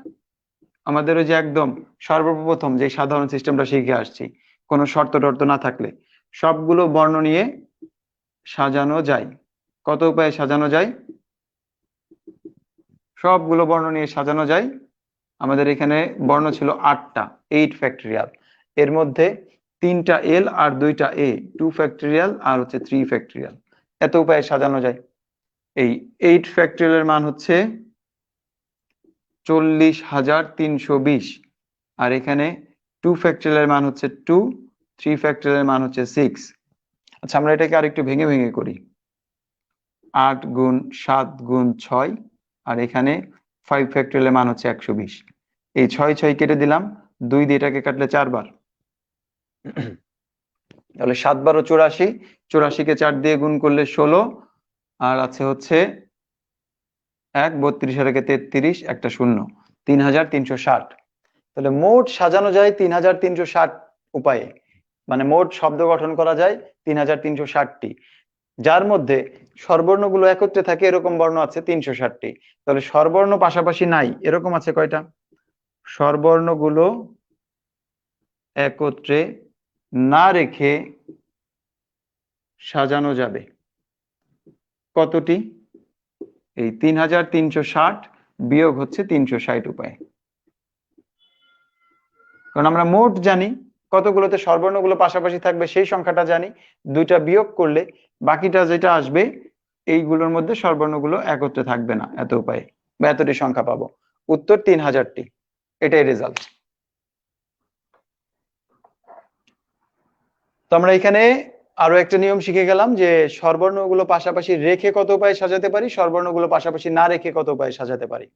আমাদের ওই যে একদম সর্বপ্রথম যে সাধারণ সিস্টেমটা শিখে আসছি, কোনো শর্ত টর্ত না থাকলে সবগুলো বর্ণ নিয়ে সাজানো যায়। কত উপায়ে সাজানো যায়? সবগুলো বর্ণ নিয়ে সাজানো যায়। আমাদের এখানে বর্ণ ছিল 8টা, 8 ফ্যাক্টরিয়াল। এর মধ্যে 3টা এল আর 2টা এ, 2 ফ্যাক্টরিয়াল, আর হচ্ছে 3 ফ্যাক্টরিয়াল। এত উপায়ে সাজানো যায়। এই 8 ফ্যাক্টরিয়ালের মান হচ্ছে 40,320, আর এখানে 2 ফ্যাক্টরিয়ালের মান হচ্ছে 2, 3 ফ্যাক্টরিয়ালের মান হচ্ছে 6। আচ্ছা, আমরা এটাকে আরেকটু ভেঙে ভেঙে করি। 8 গুণ 7 গুণ 6, আর এখানে 5 ফ্যাক্টরিয়ালের মান হচ্ছে 120। এই 6 কেটে দিলাম, 2 দিয়ে এটাকে কাটলে 4 বার, তাহলে 7 বারো 84, 84 কে 4 দিয়ে গুণ করলে 16, আর আছে হচ্ছে 1, 32 আর 33, একটা শূন্য, 3360। তাহলে মোট সাজানো যায় 3360 উপায়ে, মানে মোট শব্দ গঠন করা যায় 3360টি, যার মধ্যে স্বরবর্ণগুলো একত্রে থাকে এরকম বর্ণ আছে 360টি। তাহলে স্বরবর্ণ পাশাপাশি নাই এরকম আছে কয়টা? স্বরবর্ণগুলো একত্রে না রেখে সাজানো যাবে কতটি? এই 3360 বিয়োগ হচ্ছে 360 উপায়ে। কারণ আমরা মোট জানি কতগুলোতে স্বরবর্ণগুলো পাশাপাশি থাকবে সেই সংখ্যাটা জানি, দুইটা বিয়োগ করলে বাকিটা যেটা আসবে এইগুলোর মধ্যে স্বরবর্ণগুলো একত্রে থাকবে না এত উপায়ে, বা এতটি সংখ্যা পাবো। উত্তর 3000টি, এটাই রেজাল্ট। তো আমরা এখানে আরো একটা নিয়ম শিখে গেলাম যে স্বরবর্ণগুলো পাশাপাশি রেখে কত উপায়ে সাজাতে পারি, স্বরবর্ণগুলো পাশাপাশি না রেখে কত উপায়ে সাজাতে পারি।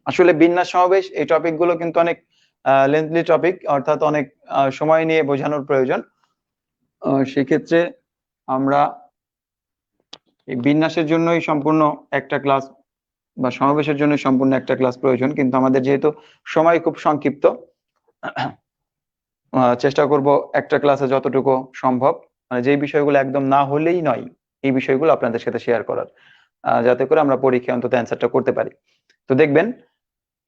আসলে বিন্যাস সমাবেশ এই টপিক গুলো কিন্তু অনেক লেন্থলি টপিক, অর্থাৎ অনেক সময় নিয়ে বোঝানোর প্রয়োজন। সেক্ষেত্রে আমরা এই বিন্যাসের জন্যই সম্পূর্ণ একটা ক্লাস বা সমাবেশের জন্য সম্পূর্ণ একটা ক্লাস প্রয়োজন, কিন্তু আমাদের যেহেতু সময় খুব সংক্ষিপ্ত, চেষ্টা করব একটা ক্লাসে যতটুকু সম্ভব, মানে যে বিষয়গুলো একদম না হলেই নয় এই বিষয়গুলো আপনাদের সাথে শেয়ার করার, যাতে করে আমরা পরীক্ষায় অন্তত অ্যান্সারটা করতে পারি। তো দেখবেন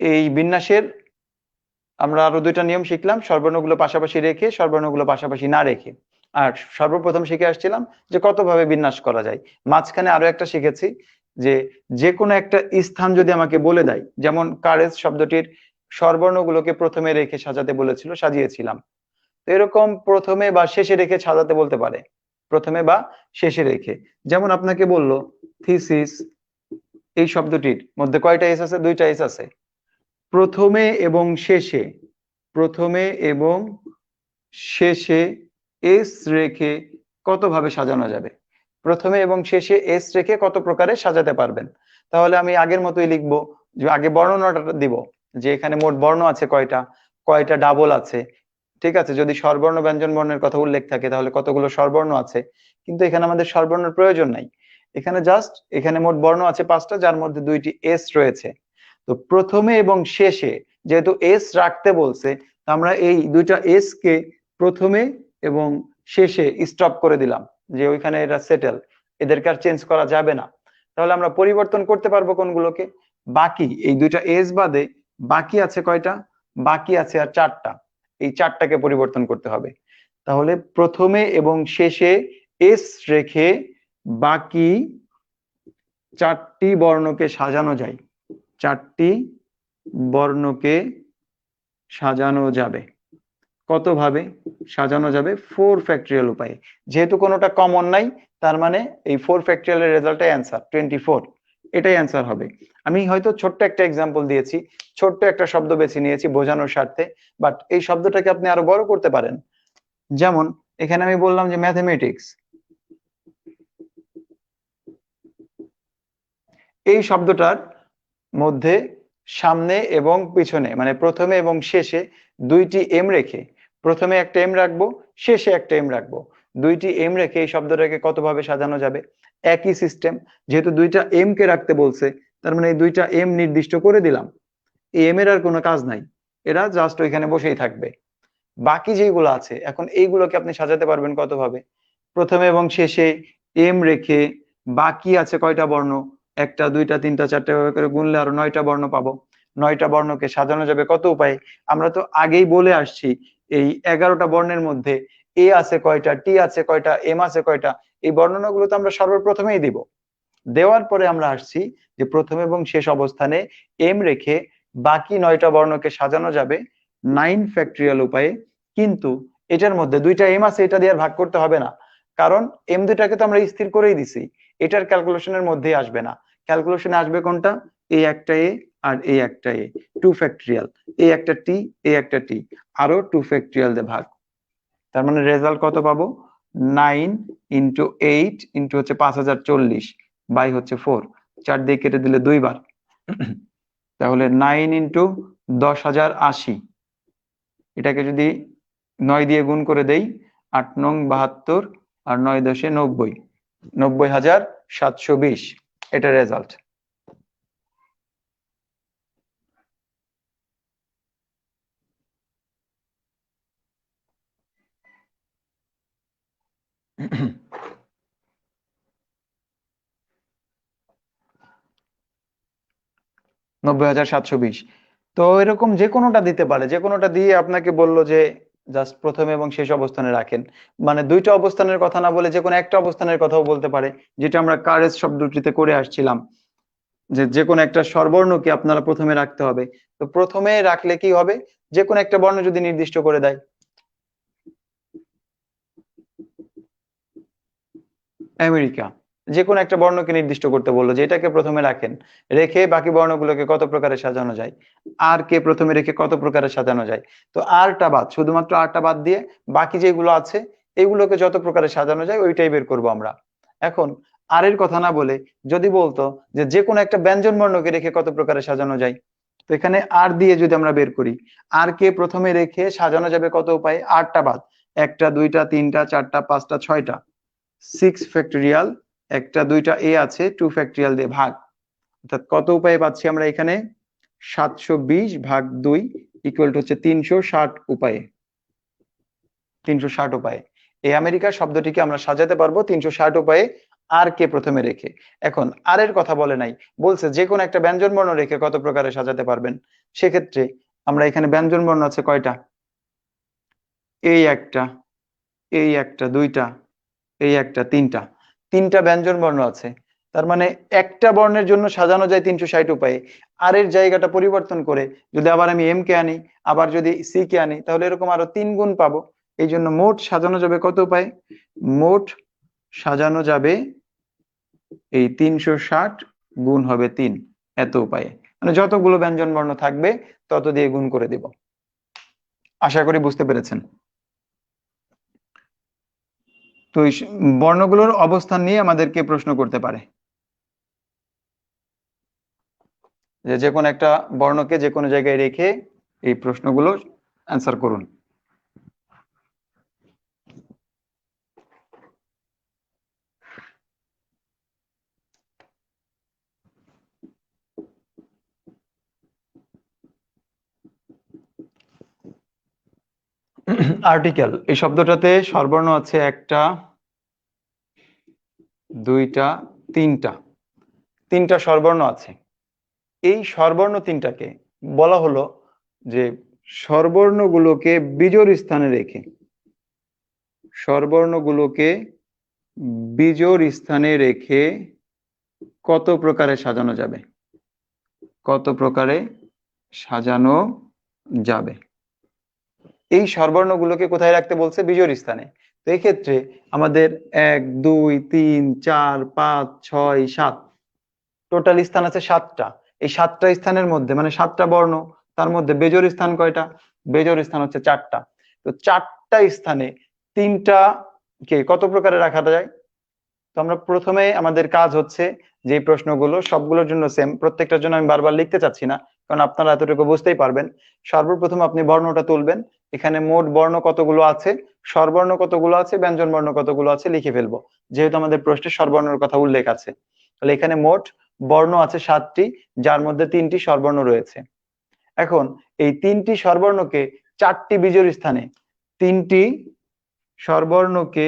এই বিন্যাসের আমরা আরো দুইটা নিয়ম শিখলাম, স্বরবর্ণগুলো পাশাপাশি রেখে, স্বরবর্ণগুলো পাশাপাশি না রেখে। আর সর্বপ্রথম শিখে আসছিলাম যে কতভাবে বিন্যাস করা যায়। মাঝখানে আরো একটা শিখেছি যে যে কোনো একটা স্থান যদি আমাকে বলে দেয়, যেমন কারেজ শব্দটির স্বরবর্ণগুলোকে প্রথমে রেখে সাজাতে বলেছিল, সাজিয়েছিলাম। তো এরকম প্রথমে বা শেষে রেখে সাজাতে বলতে পারে, প্রথমে বা শেষে রেখে। যেমন আপনাকে বললো থিসিস, এই শব্দটির মধ্যে কয়টা এস আছে? দুইটা এস আছে। প্রথমে এবং শেষে, প্রথমে এবং শেষে এস রেখে কত ভাবে সাজানো যাবে? প্রথমে এবং শেষে এস রেখে কত প্রকারে সাজাতে পারবেন? তাহলে আমি আগের মতোই লিখবো, যে আগে বর্ণনাটা দিব যে এখানে মোট বর্ণ আছে কয়টা, কয়টা ডাবল আছে, ঠিক আছে। যদি স্বরবর্ণ ব্যঞ্জন বর্ণের কথা উল্লেখ থাকে তাহলে কতগুলো স্বরবর্ণ আছে, কিন্তু এখানে আমাদের স্বরবর্ণের প্রয়োজন নাই। এখানে জাস্ট এখানে মোট বর্ণ আছে 5টা, যার মধ্যে 2টি এস রয়েছে। তো প্রথমে এবং শেষে যেহেতু এস রাখতে বলছে, আমরা এই দুইটা এস কে প্রথমে এবং শেষে স্টপ করে দিলাম, যে ওইখানে এটা সেটেল, এদেরকে আর চেঞ্জ করা যাবে না। তাহলে আমরা পরিবর্তন করতে পারবো কোনগুলোকে? বাকি এই দুইটা এস বাদে বাকি আছে কয়টা? বাকি আছে আর 4টা, এই 4টাকে পরিবর্তন করতে হবে। তাহলে প্রথমে এবং শেষে এস রেখে বাকি 4টি বর্ণকে সাজানো যায়, 4টি বর্ণকে সাজানো যাবে। কত ভাবে সাজানো যাবে? 4 ফ্যাক্টরিয়াল উপায়ে। যেহেতু কোনোটা কমন নাই, তার মানে এই 4 ফ্যাক্টরিয়ালের রেজাল্টটাই অ্যান্সার, 24, এটাই অ্যান্সার হবে। আমি হয়তো ছোট্ট একটা এক্সাম্পল দিয়েছি, ছোট্ট একটা শব্দ বেছে নিয়েছি বোঝানোর স্বার্থে, বাট এই শব্দটাকে আপনি আরো বড় করতে পারেন। যেমন এখানে আমি বললাম যে ম্যাথমেটিক্স, এই শব্দটার মধ্যে সামনে এবং পিছনে, মানে প্রথমে এবং শেষে 2টি এম রেখে, প্রথমে একটা এম রাখবো, শেষে একটা এম রাখবো, 2টি এম রেখে এই শব্দটাকে কতভাবে সাজানো যাবে? একই সিস্টেম, যেহেতু 2টা এম কে রাখতে বলছে, তার মানে এই 2টা এম নির্দিষ্ট করে দিলাম। এই এম এর আর কোনো কাজ নাই, এরা জাস্ট ওইখানে বসেই থাকবে। বাকি যেগুলো আছে এখন এইগুলোকে আপনি সাজাতে পারবেন কতভাবে? প্রথমে এবং শেষে এম রেখে বাকি আছে কয়টা বর্ণ? 1টা 2টা 3টা 4টা করে গুনলে আরো 9টা বর্ণ পাবো। 9টা বর্ণকে সাজানো যাবে কত উপায়ে? আমরা তো আগেই বলে আসছি এই 11টা বর্ণের মধ্যে এ আছে কয়টা, টি আছে কয়টা, এম আছে কয়টা, এই বর্ণনাগুলো তো আমরা সর্বপ্রথমেই দিব। দেওয়ার পরে আমরা আসছি যে প্রথম এবং শেষ অবস্থানে এম রেখে বাকি 9টা বর্ণকে সাজানো যাবে 9 ফ্যাক্টরিয়াল উপায়ে। কিন্তু এটার মধ্যে 2টা এম আছে, এটা দিয়ে আর ভাগ করতে হবে না, কারণ এম দুটাকে তো আমরা স্থির করেই দিছি, এটার ক্যালকুলেশনের মধ্যেই আসবে না। ক্যালকুলেশনে আসবে কোনটা? এই একটা এ আর এই একটা এ, 2 ফ্যাক্টরিয়াল, এই একটা টি, এই একটা টি, আরো 2 ফ্যাক্টরিয়াল দিয়ে ভাগ। তার মানে রেজাল্ট কত পাবো? 9 ইন্টু 8 ইন্টু হচ্ছে 5040 বাই হচ্ছে 4, 4 দিয়ে কেটে দিলে 2 বার, তাহলে 9 ইন্টু 10,080, এটাকে যদি 9 দিয়ে গুণ করে দেই, 8 নং 72 আর 9 দশে 90, 90,720, এটা রেজাল্ট। নব্বই হাজার 720। তো এরকম যে কোনোটা দিতে পারে, যে কোনোটা দিয়ে আপনাকে বললো যে জাস্ট প্রথম এবং শেষ অবস্থানে রাখেন, মানে 2টা অবস্থানের কথা না বলে যে কোনো একটা অবস্থানের কথাও বলতে পারে, যেটা আমরা কারেজ শব্দটিতে করে আসছিলাম। যে কোনো একটা স্বরবর্ণকে আপনারা প্রথমে রাখতে হবে। তো প্রথমে রাখলে কি হবে, যে কোনো একটা বর্ণ যদি নির্দিষ্ট করে দেয়, আমেরিকা, যে কোনো একটা বর্ণকে নির্দিষ্ট করতে বললো যে এটাকে প্রথমে রাখেন, রেখে বাকি বর্ণগুলোকে কত প্রকারে সাজানো যায়, আর কে প্রথমে রেখে কত প্রকারে সাজানো যায়। তো আরটা বাদ, শুধুমাত্র আরটা বাদ দিয়ে বাকি যেগুলো আছে এগুলোকে যত প্রকারে সাজানো যায় ওইটাই বের করবো আমরা। এখন আর এর কথা না বলে যদি বলতো যে কোনো একটা ব্যঞ্জন বর্ণকে রেখে কত প্রকারে সাজানো যায়, তো এখানে আর দিয়ে যদি আমরা বের করি, আর কে প্রথমে রেখে সাজানো যাবে কত উপায়ে, আরটা বাদ, একটা দুইটা তিনটা চারটা পাঁচটা ছয়টা, 6 ফ্যাক্টরিয়াল, একটা দুইটা এ আছে 2 ফ্যাক্টরিয়াল দিয়ে ভাগ, অর্থাৎ কত উপায়ে পাচ্ছি আমরা এখানে, 720/2 ইকুয়াল টু হচ্ছে 360 উপায়ে, 360 উপায়ে এই আমেরিকা শব্দটিকে আমরা সাজাতে পারবো 360 উপায়ে আর কে প্রথমে রেখে। এখন আর এর কথা বলে নাই, বলছে যে কোনো একটা ব্যঞ্জন বর্ণ রেখে কত প্রকারে সাজাতে পারবেন। সেক্ষেত্রে আমরা এখানে ব্যঞ্জন বর্ণ আছে কয়টা, এই একটা, এই একটা, দুইটা, এই একটা, তিনটা ব্যঞ্জন বর্ণ আছে। তার মানে একটা বর্ণের জন্য সাজানো যায় 360 উপায়ে। আর এর জায়গাটা পরিবর্তন করে যদি আবার আমি এম কে আনি, আবার যদি সি কে আনি, তাহলে এরকম আরো 3 গুণ পাবো। এই জন্য মোট সাজানো যাবে কত উপায়ে, মোট সাজানো যাবে এই 360 গুণ হবে 3, এত উপায়ে, মানে যতগুলো ব্যঞ্জন বর্ণ থাকবে তত দিয়ে গুণ করে দিব। আশা করি বুঝতে পেরেছেন। তো এই বর্ণগুলোর অবস্থান নিয়ে আমাদেরকে প্রশ্ন করতে পারে, যে কোনো একটা বর্ণকে যে কোনো জায়গায় রেখে এই প্রশ্নগুলো অ্যান্সার করুন। আর্টিকেল এই শব্দটাতে স্বরবর্ণ আছে একটা, দুইটা, তিনটা স্বরবর্ণ আছে। এই স্বরবর্ণ তিনটাকে বলা হলো যে স্বরবর্ণগুলোকে বিজোড় স্থানে রেখে, স্বরবর্ণগুলোকে বিজোড় স্থানে রেখে কত প্রকারে সাজানো যাবে, কত প্রকারে সাজানো যাবে। এই স্বরবর্ণগুলোকে কোথায় রাখতে বলছে, বিজোড় স্থানে। তো এই ক্ষেত্রে আমাদের 1 2 3 4 5 6 7 টোটাল স্থান আছে 7টা। এই 7টা স্থানের মধ্যে মানে 7টা বর্ণ, তার মধ্যে বেজোড় স্থান কয়টা, বেজোড় স্থান হচ্ছে 4টা। তো 4টা স্থানে 3টা কে কত প্রকারে রাখা যায়। তো আমরা প্রথমে আমাদের কাজ হচ্ছে যে প্রশ্নগুলো সবগুলোর জন্য সেম, প্রত্যেকটার জন্য আমি বারবার লিখতে চাচ্ছি না, কারণ আপনারা এতটুকু বুঝতেই পারবেন। সর্বপ্রথম আপনি বর্ণটা তুলবেন, এখানে মোট বর্ণ কতগুলো আছে, স্বরবর্ণ কতগুলো আছে, ব্যঞ্জন বর্ণ কতগুলো আছে লিখে ফেলবো, যেহেতু আমাদের প্রশ্নে স্বরবর্ণের কথা উল্লেখ আছে। তাহলে এখানে মোট বর্ণ আছে 7টি, যার মধ্যে 3টি স্বরবর্ণ রয়েছে। এখন এই 3টি স্বরবর্ণকে 4টি বিজোড় স্থানে, 3টি স্বরবর্ণকে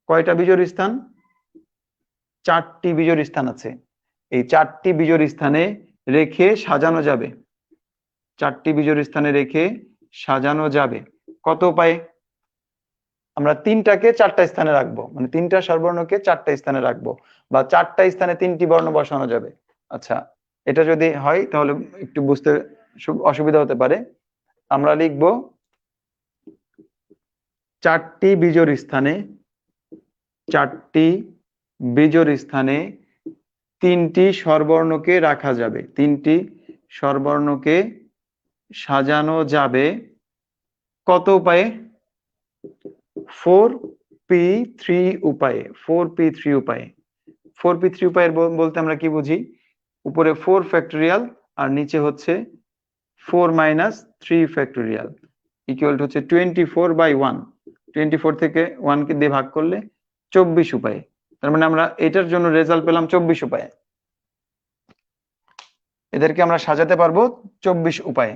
কয়টা বিজোড় স্থান, 4টি বিজোড় স্থান আছে। এই 4টি বিজোড় স্থানে রেখে সাজানো যাবে, 4টি বিজোড় স্থানে রেখে সাজানো যাবে কত উপায়ে, আমরা 3টাকে 4টা স্থানে রাখবো, মানে 3টা স্বরবর্ণকে 4টা স্থানে রাখবো, বা 4টা স্থানে 3টি বর্ণ বসানো যাবে। আচ্ছা, এটা যদি হয় তাহলে একটু বুঝতে অসুবিধা হতে পারে। আমরা লিখব 4টি বিজোড় স্থানে, 4টি বিজোড় স্থানে 3টি স্বরবর্ণকে রাখা যাবে, 3টি স্বরবর্ণকে সাজানো যাবে কত উপায়ে, 4p3 উপায়ে, 4p3 উপায়ে। 4p3 উপায়ের বলতে আমরা কি বুঝি, উপরে 4 ফ্যাক্টরিয়াল আর নিচে হচ্ছে 4 - 3 ফ্যাক্টরিয়াল ইকুয়াল টু হচ্ছে 24/1, 24 থেকে 1 কে দিয়ে ভাগ করলে 24 উপায়ে। তার মানে আমরা এটার জন্য রেজাল্ট পেলাম 24 উপায়ে, এদেরকে আমরা সাজাতে পারবো 24 উপায়ে।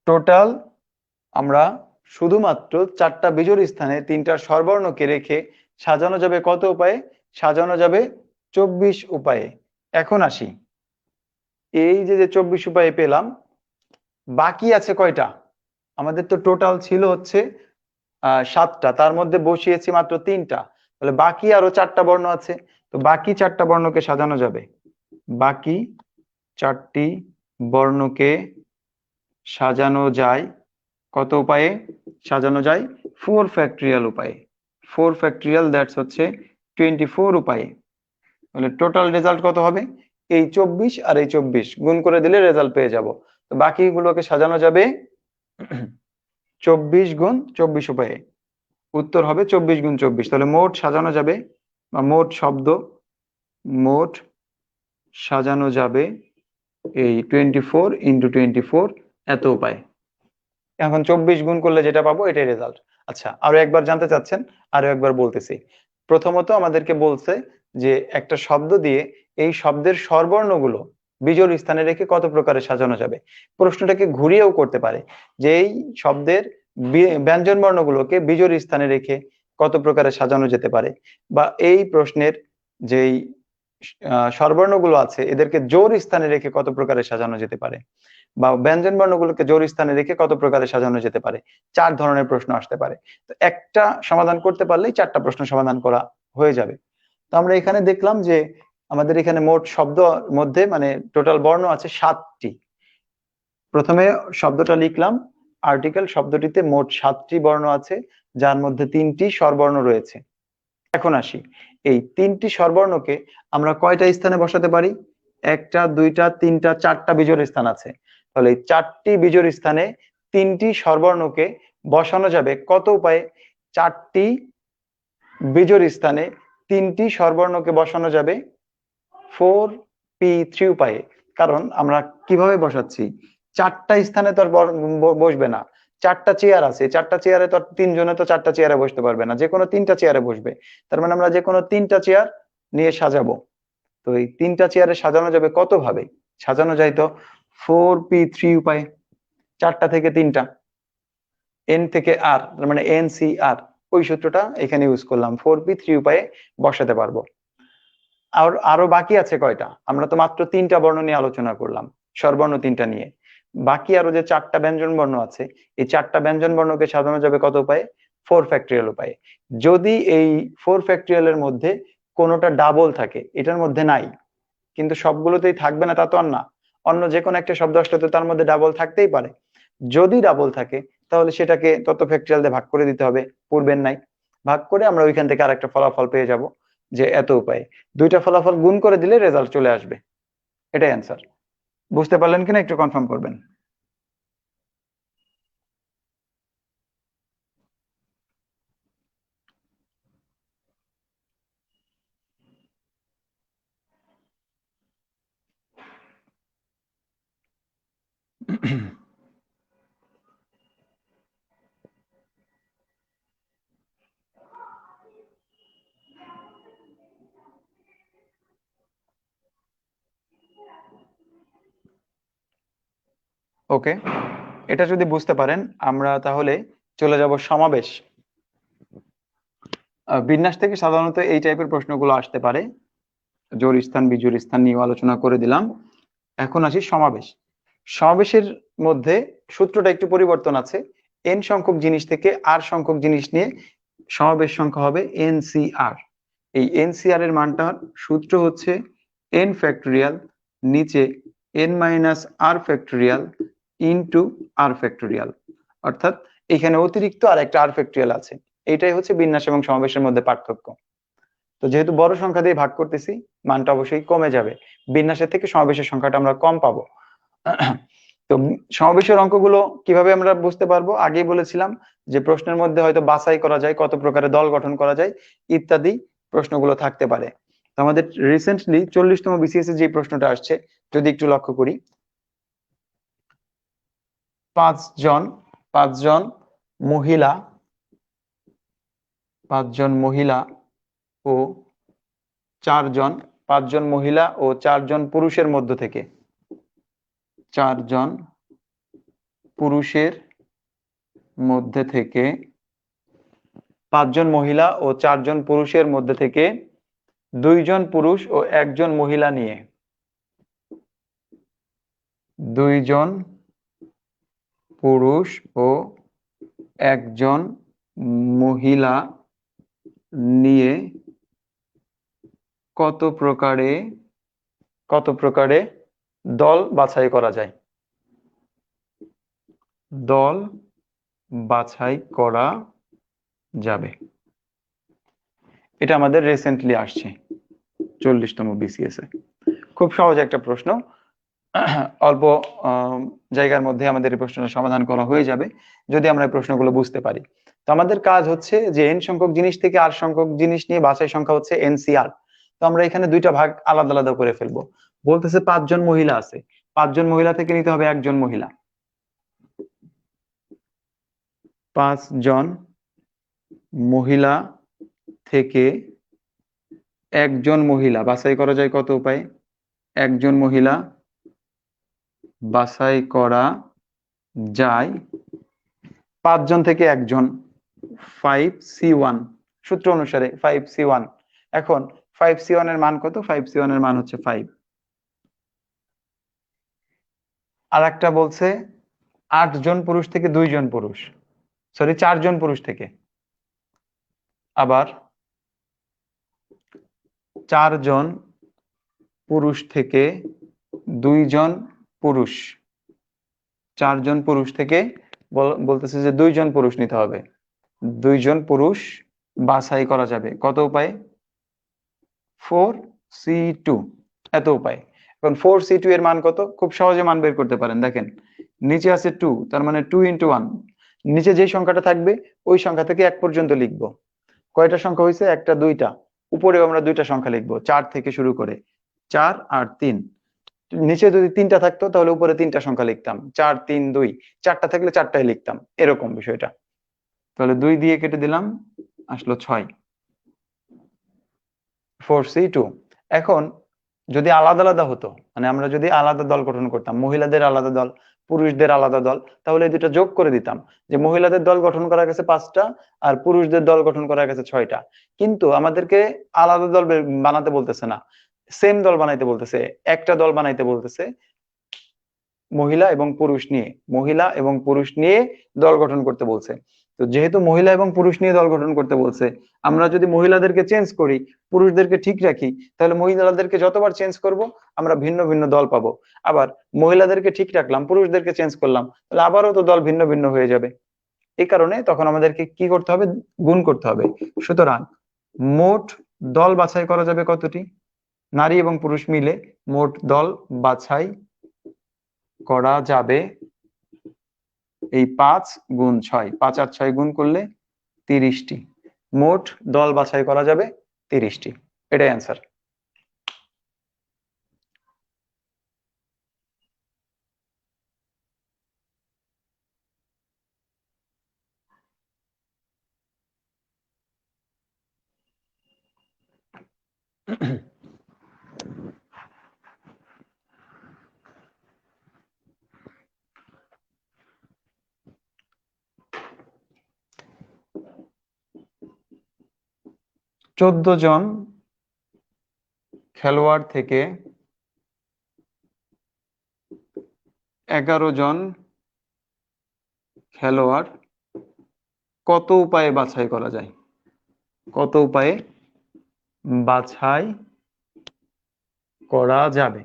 টোটাল আমরা শুধুমাত্র 4টা বিজোড় স্থানে 3টা স্বরবর্ণকে রেখে সাজানো যাবে কত উপায়ে, সাজানো যাবে 24 উপায়ে। এখন আসি, এই যে 24 উপায়ে পেলাম, বাকি আছে কয়টা, আমাদের তো টোটাল ছিল হচ্ছে 7টা, তার মধ্যে বসিয়েছি মাত্র 3টা, তাহলে বাকি আরো 4টা বর্ণ আছে, তো বাকি 4টা বর্ণকে সাজানো যাবে, বাকি 4টি বর্ণকে সাজানো যায় কত উপায়ে? সাজানো যায় 4 ফ্যাক্টরিয়াল উপায়ে। 4 ফ্যাক্টরিয়াল দ্যাটস হচ্ছে 24 উপায়ে। তাহলে টোটাল রেজাল্ট কত হবে? এই 24 আর এই 24 গুণ করে দিলে রেজাল্ট পেয়ে যাব। তো বাকিগুলোকে সাজানো যাবে 24 গুণ 24 উপায়ে। উত্তর হবে 24 গুণ 24। তাহলে মোট সাজানো যাবে বা মোট সাজানো যাবে এই 24 ইন্টু 24 এত উপায়। এখন 24 গুণ করলে যেটা পাবো এটাই রেজাল্ট। আচ্ছা, আরো একবার জানতে চাচ্ছেন, আরো একবার বলতেছি। প্রথমত আমাদেরকে বলছে যে একটা শব্দ দিয়ে এই শব্দের স্বরবর্ণগুলো বিজোড় স্থানে রেখে কত প্রকারে সাজানো যাবে। প্রশ্নটাকে ঘুরিয়েও করতে পারে যে এই শব্দের ব্যঞ্জন বর্ণগুলোকে বিজোড় স্থানে রেখে কত প্রকারে সাজানো যেতে পারে, বা এই প্রশ্নের যেই স্বরবর্ণগুলো আছে এদেরকে জোড় স্থানে রেখে কত প্রকারে সাজানো যেতে পারে, বা ব্যঞ্জন বর্ণগুলোকে জোড় স্থানে রেখে কত প্রকারে সাজানো যেতে পারে। 4 ধরনের প্রশ্ন আসতে পারে। তো একটা সমাধান করতে পারলেই 4টা প্রশ্ন সমাধান করা হয়ে যাবে। তো আমরা এখানে দেখলাম যে আমাদের এখানে মোট শব্দ মধ্যে মানে টোটাল বর্ণ আছে 7টি। প্রথমে শব্দটা লিখলাম, আর্টিকেল শব্দটিতে মোট 7টি বর্ণ আছে, যার মধ্যে 3টি স্বরবর্ণ রয়েছে। এখন আসি, এই 3টি স্বরবর্ণকে আমরা কয়টা স্থানে বসাতে পারি? 1টা 2টা 3টা 4টা বিজোড় স্থান আছে। তাহলে এই 4টি বিজোড় স্থানে 3টি স্বরবর্ণকে বসানো যাবে কত উপায়ে? 4টি বিজোড় স্থানে 3টি স্বরবর্ণকে বসানো যাবে 4p3 উপায়ে। কারণ আমরা কিভাবে বসাচ্ছি, 4টা স্থানে তো আর বসবে না, 4টা চেয়ার আছে, 4টা চেয়ারে তো 3 জনে তো 4টা চেয়ারে বসতে পারবে না, যে কোনো 3টা চেয়ারে বসবে। তার মানে আমরা যে কোনো 3টা চেয়ার নিয়ে সাজাবো। তো এই 3টা চেয়ারে সাজানো যাবে কত ভাবে? সাজানো যায় তো 4p3 উপায়ে, 4টা থেকে 3টা, এন থেকে আর, তার মানে NCR, ওই সূত্রটা এখানে ইউজ করলাম, 4p3 উপায়ে বসাতে পারবো। আর আরো বাকি আছে কয়টা? আমরা তো মাত্র 3টা বর্ণ নিয়ে আলোচনা করলাম, স্বরবর্ণ 3টা নিয়ে। বাকি আরো যে 4টা ব্যঞ্জন বর্ণ আছে, এই 4টা ব্যঞ্জন বর্ণকে সাজানো যাবে কত উপায়ে? 4 ফ্যাক্টরিয়াল উপায়ে। যদি এই 4 ফ্যাক্টরিয়াল এর মধ্যে কোনোটা ডাবল থাকে, এটার মধ্যে নাই, কিন্তু সবগুলোতেই থাকবে না তা তো আর না, অন্য যে কোনো একটা শব্দ আসলে তো তার মধ্যে ডাবল থাকতেই পারে। যদি ডাবল থাকে তাহলে সেটাকে তত ফ্যাক্টরিয়াল দিয়ে ভাগ করে দিতে হবে, পূর্বের নাই। ভাগ করে আমরা ওইখান থেকে আরেকটা ফলাফল পেয়ে যাব যে এত উপায়ে। 2টা ফলাফল গুণ করে দিলে রেজাল্ট চলে আসবে, এটাই অ্যান্সার। বুঝতে পারলেন কিনা একটু কনফার্ম করবেন। ওকে, এটা যদি বুঝতে পারেন আমরা তাহলে চলে যাব সমাবেশ। বিন্যাস থেকে সাধারণত এই টাইপের প্রশ্নগুলো আসতে পারে, জোড় স্থান বিজোড় স্থান নিয়ে আলোচনা করে দিলাম। এখন আসি সমাবেশ। সমাবেশের মধ্যে সূত্রটা একটু পরিবর্তন আছে, n সংখ্যক জিনিস থেকে r সংখ্যক জিনিস নিয়ে সমাবেশ সংখ্যা হবে NCR। এই NCR এর মানটার সূত্র হচ্ছে n ফ্যাক্টরিয়াল নিচে n minus r factorial into r factorial, অর্থাৎ এখানে অতিরিক্ত আর একটা r ফ্যাক্টরিয়াল আছে। এটাই হচ্ছে বিন্যাস এবং সমাবেশের মধ্যে পার্থক্য। তো যেহেতু বড় সংখ্যা দিয়ে ভাগ করতেছি, মানটা অবশ্যই কমে যাবে, বিন্যাসের থেকে সমাবেশের সংখ্যাটা আমরা কম পাবো। তো সমাবেশের অঙ্কগুলো কিভাবে আমরা বুঝতে পারবো? আগেই বলেছিলাম যে প্রশ্নের মধ্যে হয়তো বাছাই করা যায়, কত প্রকারে দল গঠন করা যায় ইত্যাদি প্রশ্নগুলো থাকতে পারে। তো আমাদের রিসেন্টলি 40তম BCS এর যে প্রশ্নটা আসছে যদি একটু লক্ষ্য করি, পাঁচজন মহিলা ও 5জন মহিলা ও 4জন পুরুষের মধ্য থেকে, 4জন পুরুষের মধ্যে থেকে 5জন মহিলা ও 4জন পুরুষের মধ্যে থেকে 2জন পুরুষ ও 1জন মহিলা নিয়ে, 2জন পুরুষ ও 1জন মহিলা নিয়ে কত প্রকারে দল বাছাই করা যায়? দল বাছাই করা যাবে। এটা আমাদের রিসেন্টলি আসছে 40তম বিসিএস এ। খুব সহজ একটা প্রশ্ন, অল্প জায়গার মধ্যে আমাদের এই প্রশ্নের সমাধান করা হয়ে যাবে যদি আমরা এই প্রশ্নগুলো বুঝতে পারি। তো আমাদের কাজ হচ্ছে যে এন সংখ্যক জিনিস থেকে আর সংখ্যক জিনিস নিয়ে বাছাই সংখ্যা হচ্ছে এনসিআর। তো আমরা এখানে দুইটা ভাগ আলাদা আলাদা করে ফেলবো। বলতেছে 5 জন মহিলা আছে, 5 জন মহিলা থেকে নিতে হবে একজন মহিলা। 5 জন মহিলা থেকে একজন মহিলা বাছাই করা যায় কত উপায়ে? একজন মহিলা বাছাই করা যায় 5 জন থেকে একজন, 5C1 সূত্র অনুসারে 5C1। এখন 5C1 এর মান কত? 5C1 এর মান হচ্ছে 5। আর একটা বলছে 8 জন পুরুষ থেকে 2 জন পুরুষ, সরি 4 জন পুরুষ থেকে, আবার 4 জন পুরুষ থেকে 2 জন পুরুষ, 4 জন পুরুষ থেকে বলতেছে যে 2 জন পুরুষ নিতে হবে। 2 জন পুরুষ বাছাই করা যাবে কত উপায়ে? 4C2 এত উপায়। এখন 4C2 এর মান কত? খুব সহজে মান বের করতে পারেন। দেখেন নিচে আছে 2, তার মানে 2 × 1। নিচে যে সংখ্যাটা থাকবে ওই সংখ্যা থেকে 1 পর্যন্ত লিখবো। কয়টা সংখ্যা হয়েছে? একটা, দুইটা। উপরেও আমরা দুইটা সংখ্যা লিখবো, 4 থেকে শুরু করে, 4 আর 3। নিচে যদি 3টা থাকতো তাহলে উপরে 3টা সংখ্যা লিখতাম, 4 3 2। 4টা থাকলে 4টাই লিখতাম, এরকম বিষয়টা। তাহলে 2 দিয়ে কেটে দিলাম, আসলো 6, 4C2। এখন যদি আলাদা আলাদা হতো, মানে আমরা যদি আলাদা দল গঠন করতাম, মহিলাদের আলাদা দল, পুরুষদের আলাদা দল, তাহলে এই দুটো যোগ করে দিতাম যে মহিলাদের দল গঠন করা গেছে 5টা আর পুরুষদের দল গঠন করা গেছে 6টা। কিন্তু আমাদেরকে আলাদা দল বানাতে বলতেছে না, সেম দল বানাইতে বলতেছে, একটা দল বানাইতে বলতেছে মহিলা এবং পুরুষ নিয়ে, মহিলা এবং পুরুষ নিয়ে দল গঠন করতে বলছে। তো যেহেতু মহিলা এবং পুরুষ নিয়ে দল গঠন করতে বলছে, আমরা যদি মহিলাদেরকে চেঞ্জ করি, পুরুষদেরকে ঠিক রাখি, তাহলে মহিলাদেরকে যতবার চেঞ্জ করব আমরা ভিন্ন ভিন্ন দল পাবো। আবার মহিলাদেরকে ঠিক রাখলাম, পুরুষদেরকে চেঞ্জ করলাম, তাহলে আবারও তো দল ভিন্ন ভিন্ন হয়ে যাবে। এই কারণে তখন আমাদেরকে কি করতে হবে? গুণ করতে হবে। সুতরাং মোট দল বাছাই করা যাবে কতটি? নারী এবং পুরুষ মিলে মোট দল বাছাই করা যাবে এই 5 × 6, 5 আর 6 গুণ করলে 30টি। মোট দল বাছাই করা যাবে 30টি। এটাই অ্যান্সার। চোদ্দ জন খেলোয়াড় থেকে 11 জন খেলোয়াড় কত উপায়ে বাছাই করা যায়? কত উপায়ে বাছাই করা যাবে?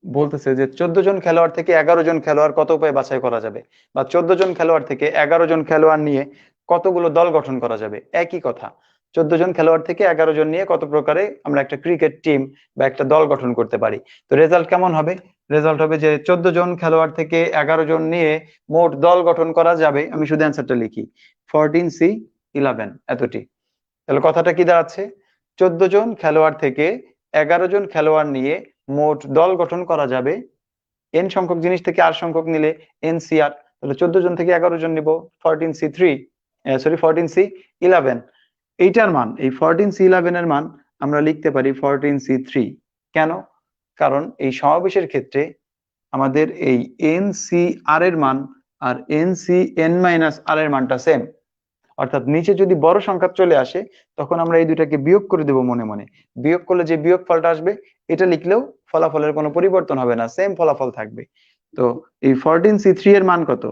বলতেছে যে 14 জন খেলোয়াড় থেকে 11 জন খেলোয়াড় কত উপায়ে বাছাই করা যাবে, বা 14 জন খেলোয়াড় থেকে 11 জন খেলোয়াড় নিয়ে কতগুলো দল গঠন করা যাবে। একই কথা, 14 জন খেলোয়াড় থেকে 11 জন নিয়ে কত প্রকারে আমরা একটা ক্রিকেট টিম বা একটা দল গঠন করতে পারি। তো রেজাল্ট কেমন হবে? রেজাল্ট হবে যে 14 জন খেলোয়াড় থেকে 11 জন নিয়ে মোট দল গঠন করা যাবে, আমি শুধু অ্যান্সারটা লিখি, 14C11 এতটি। তাহলে কথাটা কি দাঁড়াচ্ছে? 14 জন খেলোয়াড় থেকে 11 জন খেলোয়াড় নিয়ে মোট দল গঠন করা যাবে। এন সংখ্যক জিনিস থেকে আর সংখ্যক নিলে এনসিআর, তাহলে 14 জন থেকে 11 জন নিব 14C3, সরি 14C11। এইটার মান, এই 14C11 এর মান আমরা লিখতে পারি 14C3। কেন? কারণ এই সমাবেশের ক্ষেত্রে আমাদের এই এনসিআর এর মান আর NCN-R এর মানটা সেম। অর্থাৎ নিচে যদি বড় সংখ্যা চলে আসে তখন আমরা এই দুটাকে বিয়োগ করে দেব মনে মনে। বিয়োগ করলে যে বিয়োগ ফলটা আসবে এটা লিখলেও ফলাফলের কোনো পরিবর্তন হবে না, সেম ফলাফল থাকবে। তো এই 14C3 এর মান কত?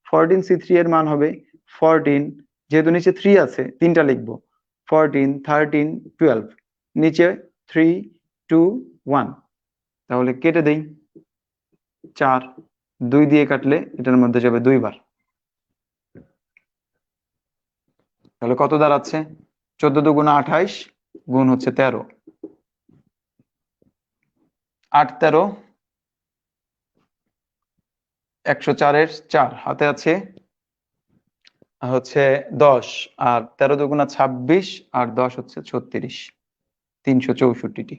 14C3 এর মান হবে 14, যেহেতু নিচে 3 আছে 3টা লিখবো, 14 13 12, নিচে 3 2 1, তাহলে কেটে দেই 4, 2 দিয়ে কাটলে এটার মধ্যে যাবে 2 বার, তাহলে কত দাঁড়াচ্ছে 14 দুগুণ 28 গুণ হচ্ছে 13, 8 13 104 এর 4 হাতে আছে হচ্ছে 10, আর 13 দুগুণা 26 আর 10 হচ্ছে 36, 364টি।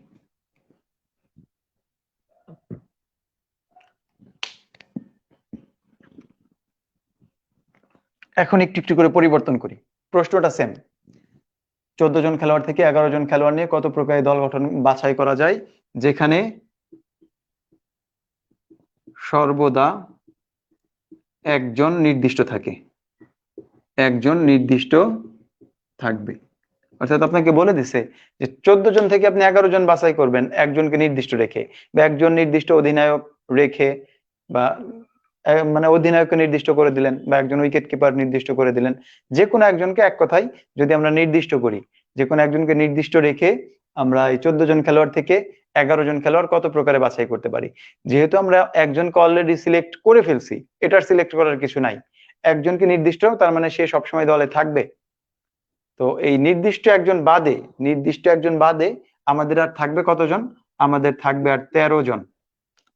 এখন একটু একটু করে পরিবর্তন করি, প্রশ্নটা সেম, 14 জন খেলোয়াড় থেকে 11 জন খেলোয়াড় নিয়ে কত প্রকারের দল গঠন বাছাই করা যায়, যেখানে সর্বদা একজন নির্দিষ্ট থাকে, একজন নির্দিষ্ট থাকবে। অর্থাৎ আপনাকে বলে দিছে যে 14 জন থেকে আপনি 11 জন বাছাই করবেন একজনকে নির্দিষ্ট রেখে, বা একজন নির্দিষ্ট অধিনায়ক রেখে, বা মানে অধিনায়ককে নির্দিষ্ট করে দিলেন, বা একজন উইকেট কিপার নির্দিষ্ট করে দিলেন, যে কোনো একজনকে, এক কথায় যদি আমরা নির্দিষ্ট করি, যে কোনো একজনকে নির্দিষ্ট রেখে আমরা এই 14 জন খেলোয়াড় থেকে 11 জন খেলোয়াড় কত প্রকারে বাছাই করতে পারি। যেহেতু আমরা একজনকে অলরেডি সিলেক্ট করে ফেলছি, এটার সিলেক্ট করার কিছু নাই, একজনকে নির্দিষ্ট, তার মানে সে সবসময় দলে থাকবে। তো এই নির্দিষ্ট একজন বাদে আমাদের আর থাকবে কতজন, আমাদের থাকবে আর 13 জন।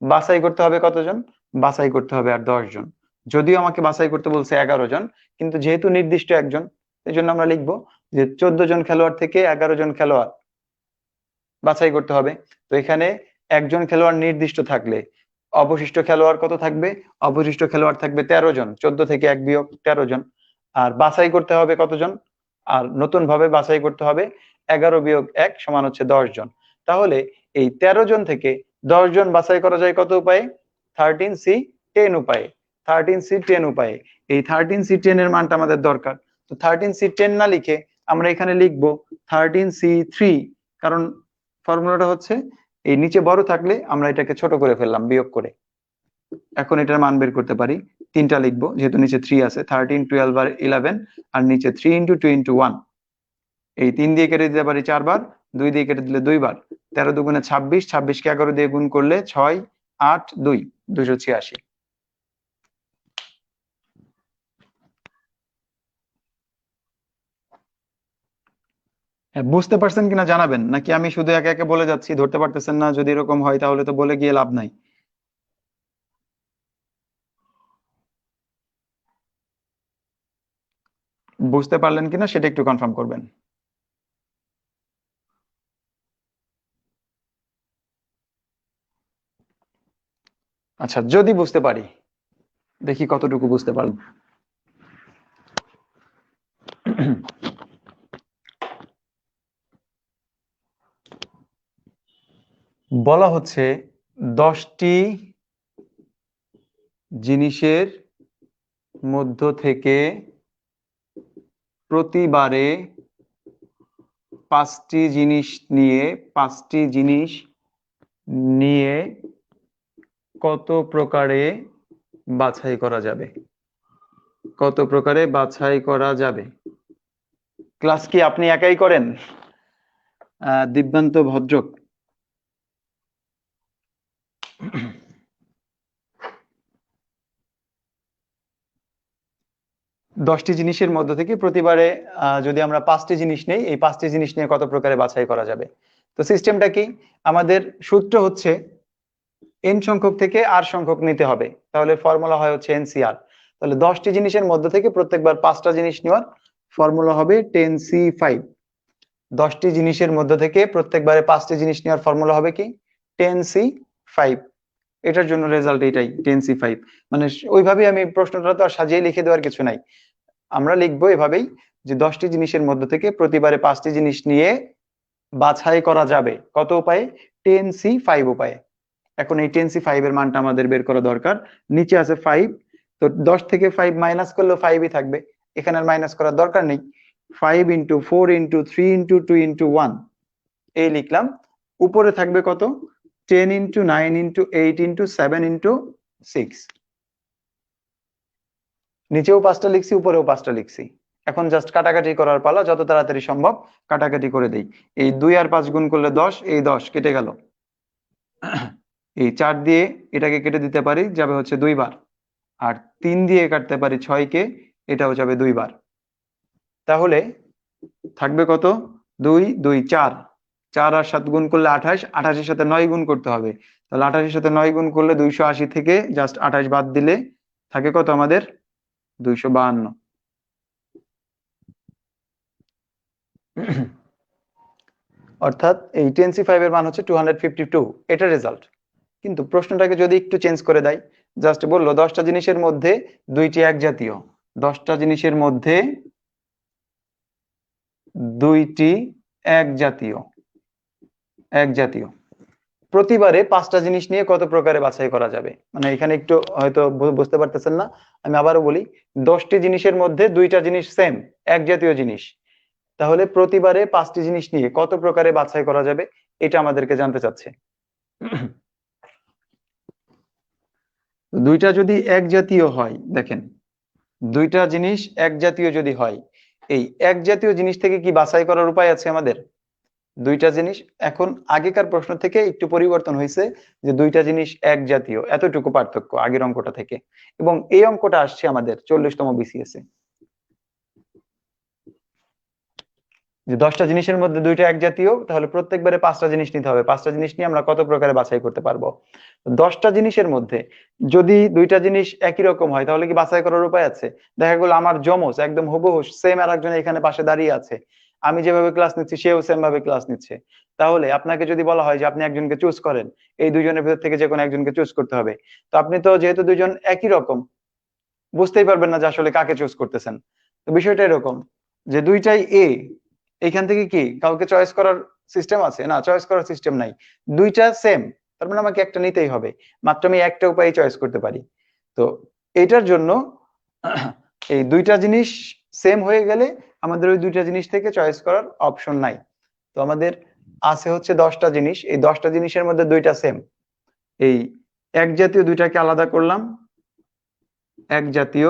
বাছাই করতে হবে কতজন, বাছাই করতে হবে আর 10 জন। যদিও আমাকে বাছাই করতে বলছে 11 জন, কিন্তু যেহেতু নির্দিষ্ট একজন, এই জন্য আমরা লিখবো যে 14 জন খেলোয়াড় থেকে 11 জন খেলোয়াড় বাছাই করতে হবে। তো এখানে একজন খেলোয়াড় নির্দিষ্ট থাকলে অবশিষ্ট খেলোয়াড় কত থাকবে, অবশিষ্ট খেলোয়াড় থাকবে 13 জন, 14 থেকে 1 বিয়োগ 13 জন। আর বাছাই করতে হবে কতজন, আর নতুন ভাবে বাছাই করতে হবে 11 বিয়োগ 1 সমান হচ্ছে 10 জন। তাহলে এই 13 জন থেকে 10 জন বাছাই করা যায় কত উপায়ে, 13C10 উপায়ে, 13C10 উপায়ে। এই 13C10 এর মানটা আমাদের দরকার। তো 13C10 না লিখে আমরা এখানে লিখবো 13C3, কারণ ফর্মুলাটা হচ্ছে এই নিচে বড় থাকলে আমরা এটাকে ছোট করে ফেললাম বিয়োগ করে। এখন এটার মান বের করতে পারি, তিনটা লিখবো যেহেতু নিচে 3 আছে, 13 12 আর 11, আর নিচে 3 × 2 × 1, এই 3 দিয়ে কেটে দিতে পারি 4 বার, 2 দিয়ে কেটে দিলে 2 বার, 13 দুগুণে 26, 26 কে 11 দিয়ে গুণ করলে 6 8 2 286। হ্যাঁ, বুঝতে পারছেন কিনা জানাবেন, নাকি আমি শুধু একে একে বলে যাচ্ছি ধরতে পারতেছেন না, যদি এরকম হয় তাহলে তো বলে গিয়ে লাভ নাই। বুঝতে পারলেন কিনা সেটা একটু কনফার্ম করবেন। আচ্ছা, যদি বুঝতে পারি, দেখি কতটুকু বুঝতে পারলাম। বলা হচ্ছে 10টি জিনিসের মধ্য থেকে প্রতিবারে 5টি জিনিস নিয়ে কত প্রকারে বাছাই করা যাবে, কত প্রকারে বাছাই করা যাবে। ক্লাস কি আপনি একাই করেন, দিব্যান্ত ভদ্রক? 10টি জিনিসের মধ্য থেকে প্রতিবারে যদি আমরা 5টি জিনিস নেই, এই 5টি জিনিস নিয়ে কত প্রকারে বাছাই করা যাবে। তো সিস্টেমটা কি, আমাদের সূত্র হচ্ছে n সংখ্যক থেকে r সংখ্যক নিতে হবে, তাহলে ফর্মুলা হয় হচ্ছে NCR। তাহলে 10টি জিনিসের মধ্য থেকে প্রত্যেকবার 5টা জিনিস নেওয়ার ফর্মুলা হবে 10C5। 10টি জিনিসের মধ্য থেকে প্রত্যেকবারে 5টি জিনিস নেওয়ার ফর্মুলা হবে কি 10C5। এটার জন্য রেজাল্ট এটাই 10C5। মানে ওইভাবেই আমি প্রশ্নটা তো আর সাজিয়ে লিখে দেওয়ার কিছু নাই, আমরা লিখবো এভাবেই যে 10টি জিনিসের মধ্য থেকে প্রতিবারে 5টি জিনিস নিয়ে বাছাই করা যাবে কত উপায়ে, 10C5 উপায়ে। এখন এই 10C5 এর মানটা আমাদের বের করা দরকার। নিচে আছে 5, তো 10 থেকে 5 মাইনাস করলেও 5ই থাকবে, এখানে আর মাইনাস করার দরকার নেই। 5 × 4 × 3 × 2 × 1 এই লিখলাম। উপরে থাকবে কত, 10 × 9 × 8 × 7 × 6। নিচেও 5টা লিখছি, উপরেও 5টা লিখছি। এখন জাস্ট কাটাকাটি করার পালা, যত তাড়াতাড়ি সম্ভব কাটাকাটি করে দেই। এই 2 আর 5 গুণ করলে 10, এই 10 কেটে গেল। এই 4 দিয়ে এটাকে কেটে দিতে পারি, যাবে হচ্ছে 2 বার। আর 3 দিয়ে কাটতে পারি 6 কে, এটাও যাবে 2 বার। তাহলে থাকবে কত? 2 2 4, 4 আর 7 গুণ করলে 28, 28 এর সাথে 9 গুণ করতে হবে। তাহলে 28 এর সাথে 9 গুণ করলে 280 থেকে জাস্ট 28 বাদ দিলে থাকে কত আমাদের? 252। অর্থাৎ এই 10C5 এর মান হচ্ছে 252, এটা রেজাল্ট। কিন্তু প্রশ্নটাকে যদি একটু চেঞ্জ করে দেয়, জাস্ট বললো 10টা জিনিসের মধ্যে 2টি এক জাতীয়, 10টা জিনিসের মধ্যে 2টি এক জাতীয়, এক জাতীয়, প্রতিবারে 5টা জিনিস নিয়ে কত প্রকারে বাছাই করা যাবে? মানে এখানে একটু হয়তো বুঝতে পারতেছেন না, আমি আবারও বলি। 10টি জিনিসের মধ্যে 2টা জিনিস সেম, এক জাতীয় জিনিস, তাহলে প্রতিবারে 5টি জিনিস নিয়ে কত প্রকারে বাছাই করা যাবে, এটা আমাদেরকে জানতে চাচ্ছে। দুইটা যদি এক জাতীয় হয়, দেখেন, দুইটা জিনিস এক জাতীয় যদি হয়, এই এক জাতীয় জিনিস থেকে কি বাছাই করার উপায় আছে আমাদের? দুইটা জিনিস, এখন আগেকার প্রশ্ন থেকে একটু পরিবর্তন হয়েছে, যে দুইটা জিনিস এক জাতীয়, এতটুকু পার্থক্য আগের অঙ্কটা থেকে। এবং এই অঙ্কটা আসছে আমাদের 40তম বিসিএস এ, যে 10টা জিনিসের মধ্যে 2টা এক জাতীয়, তাহলে প্রত্যেকবারে 5টা জিনিস নিতে হবে। 5টা জিনিস নিয়ে আমরা কত প্রকারে বাছাই করতে পারবো? 10টা জিনিসের মধ্যে যদি 2টা জিনিস একই রকম হয়, তাহলে কি বাছাই করার উপায় আছে? দেখা গেলো আমার জমজ একদম হুবহু সেম আর একজন এখানে পাশে দাঁড়িয়ে আছে, আমি যেভাবে ক্লাস নিচ্ছি সেও সেম ভাবে ক্লাস নিচ্ছে। তাহলে আপনাকে যদি বলা হয় যে আপনি একজনকে চুজ করেন, এই দুইজনের ভিতর থেকে যে কোনো একজনকে চুজ করতে হবে, তো আপনি তো যেহেতু দুইজন একই রকম, বুঝতেই পারবেন না যে আসলে কাকে চুজ করতেছেন। তো বিষয়টা এরকম, যে দুইটাই এ, এইখান থেকে কি কাউকে চয়েস করার সিস্টেম আছে? না, চয়েস করার সিস্টেম নাই। দুইটা সেম, তার মানে আমাকে একটা নিতেই হবে, মাত্র আমি একটা উপায়ে চয়েস করতে পারি। তো এটার জন্য এই দুইটা জিনিস সেম হয়ে গেলে আমাদের ওই দুইটা জিনিস থেকে চয়েস করার অপশন নাই। তো আমাদের আছে হচ্ছে 10টা জিনিস, এই 10টা জিনিসের মধ্যে দুইটা সেম, এই এক জাতীয় দুইটাকে আলাদা করলাম, এক জাতীয়,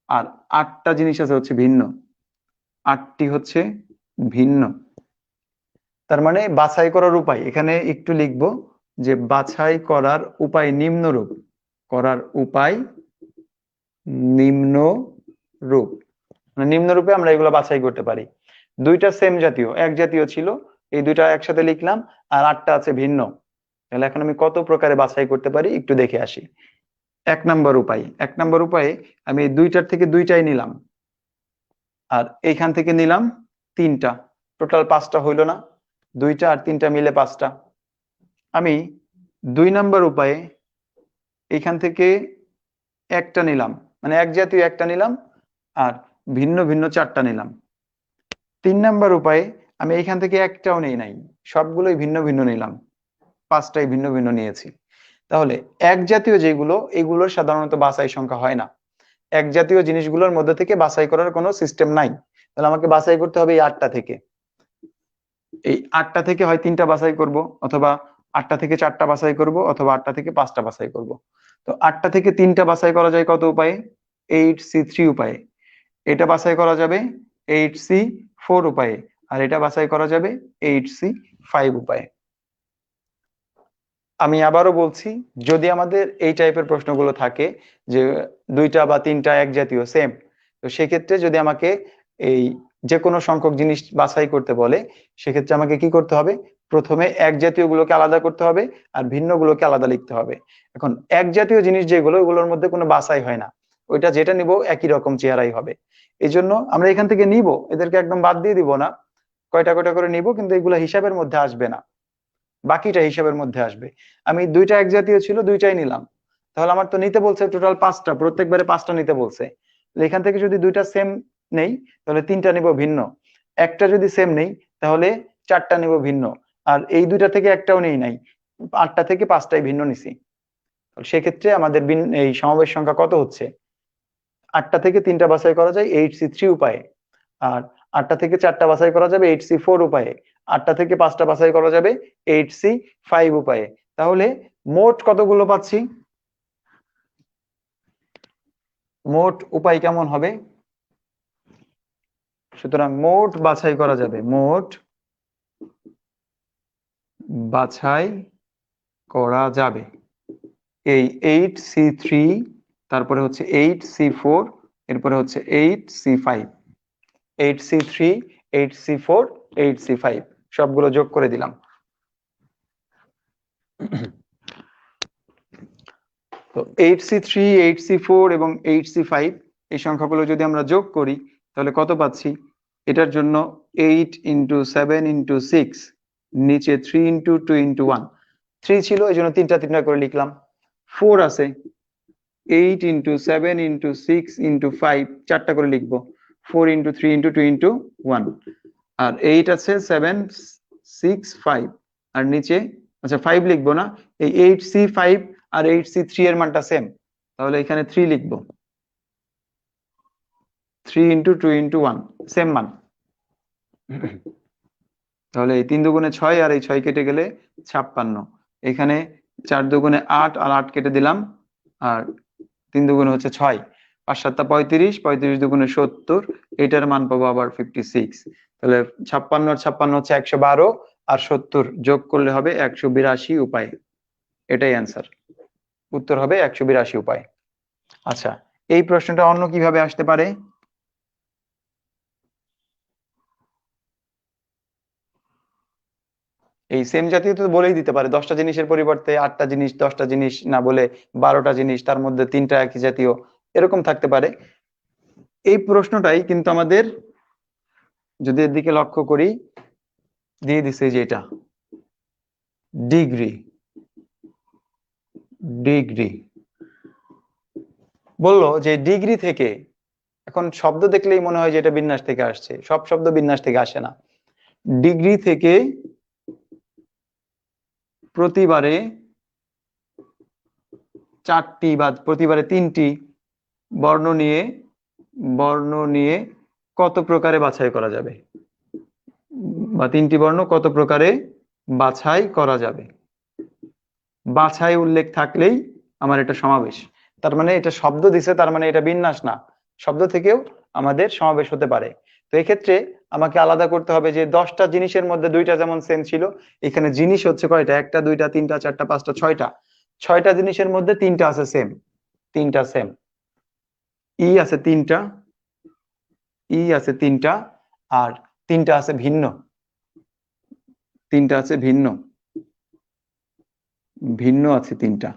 আর 8টা জিনিস আছে হচ্ছে ভিন্ন, 8টি হচ্ছে ভিন্ন। তার মানে বাছাই করার উপায় এখানে একটু লিখবো, যে বাছাই করার উপায় নিম্নরূপ, করার উপায় নিম্নরূপ, মানে নিম্নরূপে আমরা এগুলো বাছাই করতে পারি। দুইটা সেম জাতীয়, এক জাতীয় ছিল, এই দুইটা একসাথে লিখলাম, আর 8টা আছে ভিন্ন। তাহলে এখন আমি কত প্রকারে বাছাই করতে পারি একটু দেখে আসি। 1 নম্বর উপায়ে আমি দুইটার থেকে দুইটাই নিলাম, আর এইখান থেকে নিলাম 3টা, টোটাল 5টা হইলো না? 2টা আর 3টা মিলে 5টা। আমি 2 নম্বর উপায়ে এইখান থেকে একটা নিলাম, মানে এক জাতীয় একটা নিলাম, আর ভিন্ন ভিন্ন 4টা নিলাম। 3 নম্বর উপায়ে আমি এইখান থেকে একটাও নেই নাই, সবগুলোই ভিন্ন ভিন্ন নিলাম, 5টাই ভিন্ন ভিন্ন নিয়েছি। তাহলে এক জাতীয় যেগুলো, এগুলোর সাধারণত বাছাই সংখ্যা হয় না। এক জাতীয় জিনিসগুলোর মধ্যে থেকে বাছাই করার কোনো সিস্টেম নাই। তাহলে আমাকে বাছাই করতে হবে এই 8টা থেকে। এই 8টা থেকে হয় 3টা বাছাই করব, অথবা 8টা থেকে 4টা বাছাই করব, অথবা 8টা থেকে 5টা বাছাই করব। তো 8টা থেকে 3টা বাছাই করা যায় কত উপায়ে? 8C3 উপায়ে। এটা বাছাই করা যাবে 8C4 উপায়ে, আর এটা বাছাই করা যাবে 8C5 উপায়ে। আমি আবারও বলছি, যদি আমাদের এই টাইপের প্রশ্নগুলো থাকে, যে 2টা বা 3টা এক জাতীয় সেম, তো সেক্ষেত্রে যদি আমাকে এই যে কোনো সংখ্যক জিনিস বাছাই করতে বলে, সেক্ষেত্রে আমাকে কি করতে হবে? প্রথমে এক জাতীয় গুলোকে আলাদা করতে হবে, আর ভিন্ন গুলোকে আলাদা লিখতে হবে। এখন এক জাতীয় জিনিস যেগুলো, ওগুলোর মধ্যে কোনো বাছাই হয় না, ওইটা যেটা নিব একই রকম চেহারাই হবে। এই জন্য আমরা এখান থেকে নিব, এদেরকে একদম বাদ দিয়ে দিব না, কয়টা কয়টা করে নিব, কিন্তু এগুলো হিসাবের মধ্যে আসবে না, বাকিটা হিসাবের মধ্যে আসবে। আমি 2টা এক জাতীয় ছিল, 2টাই নিলাম, তাহলে আমার তো নিতে বলছে টোটাল 5টা, প্রত্যেকবারে 5টা নিতে বলছে। এখান থেকে যদি 2টা সেম নেই, তাহলে 3টা নিব ভিন্ন। একটা যদি সেম নেই, তাহলে 4টা নিব ভিন্ন। আর এই 2টা থেকে একটাও নেই নাই, 8টা থেকে 5টাই ভিন্ন নিছি। সেক্ষেত্রে আমাদের এই সমাবেশ সংখ্যা কত হচ্ছে? 8টা থেকে 3টা বাছাই করা যায় 8C3 উপায়ে, আর 8টা থেকে 4টা বাছাই করা যাবে 8C4 উপায়ে, 8টা থেকে 5টা বাছাই করা যাবে 8C5 উপায়ে। তাহলে মোট কতগুলো পাচ্ছি? মোট উপায় কেমন হবে? সুতরাং মোট বাছাই করা যাবে, মোট বাছাই করা যাবে এই 8C3, তারপরে হচ্ছে 8C4, এরপরে হচ্ছে 8C5, 8C3, 8C4, 8C5 সবগুলো যোগ করে দিলাম। তো 8C3, 8C4 এবং 8C5 এই সংখ্যাগুলো যদি আমরা যোগ করি তাহলে কত পাচ্ছি? এটার জন্য 8 × 7 × 6, নিচে 3 × 2 × 1, 3 ছিল এই জন্য তিনটা তিনটা করে লিখলাম। 4 আছে, 8 × 7 × 6 × 5 চারটা করে লিখবো, 4 × 3 × 2 × 1। আর 8 আছে, 7, 6, 5, আর নিচে আচ্ছা 5 লিখবো না, এই 8C5 আর 8C3 এর মানটা সেম, তাহলে এখানে 3 লিখবো, 3 × 2 × 1 সেম মান। তাহলে এই 3 দুগুণে 6 আর এই 6 কেটে গেলে 56, এখানে 4 দুগুণে 8 আর 8 কেটে দিলাম, আর 3 দুগুণে হচ্ছে 6, 5 7 35, 35 দুগুণে 70, এটার মান পাবো আবার 56। তাহলে 56 আর 56 হচ্ছে 112, আর 70 যোগ করলে হবে 182 উপায়। এটাই অ্যান্সার, উত্তর হবে 182 উপায়। আচ্ছা, এই প্রশ্নটা অন্য কিভাবে আসতে পারে? এই সেম জাতীয় তো বলেই দিতে পারে, 10টা জিনিসের পরিবর্তে 8টা জিনিস, 10টা জিনিস না বলে 12টা জিনিস, তার মধ্যে 3টা একই জাতীয়, এরকম থাকতে পারে। এই প্রশ্নটাই কিন্তু আমাদের যদি এর দিকে লক্ষ্য করি দিয়ে দিছে যে এটা ডিগ্রি, ডিগ্রি বললো যে ডিগ্রি থেকে, এখন শব্দ দেখলেই মনে হয় যে এটা বিন্যাস থেকে আসছে, সব শব্দ বিন্যাস থেকে আসে না। ডিগ্রি থেকে প্রতিবারে 4টি বা প্রতিবারে 3টি বর্ণ নিয়ে কত প্রকারে বাছাই করা যাবে, বা 3টি বর্ণ কত প্রকারে বাছাই করা যাবে। বাছাই উল্লেখ থাকলেই আমার এটা সমাবেশ, তার মানে এটা শব্দ দিছে, তার মানে এটা বিন্যাস না, শব্দ থেকেও আমাদের সমাবেশ হতে পারে। তো এক্ষেত্রে আমাকে আলাদা করতে হবে যে 10টা জিনিসের মধ্যে 2টা যেমন সেম ছিল, এখানে জিনিস হচ্ছে কয়টা? 1টা 2টা 3টা 4টা 5টা 6টা, 6টা জিনিসের মধ্যে 3টা আছে সেম, 3টা সেম। ই আছে 3টা, ই আছে 3টা, আর 3টা আছে ভিন্ন, 3টা আছে ভিন্ন, ভিন্ন আছে 3টা,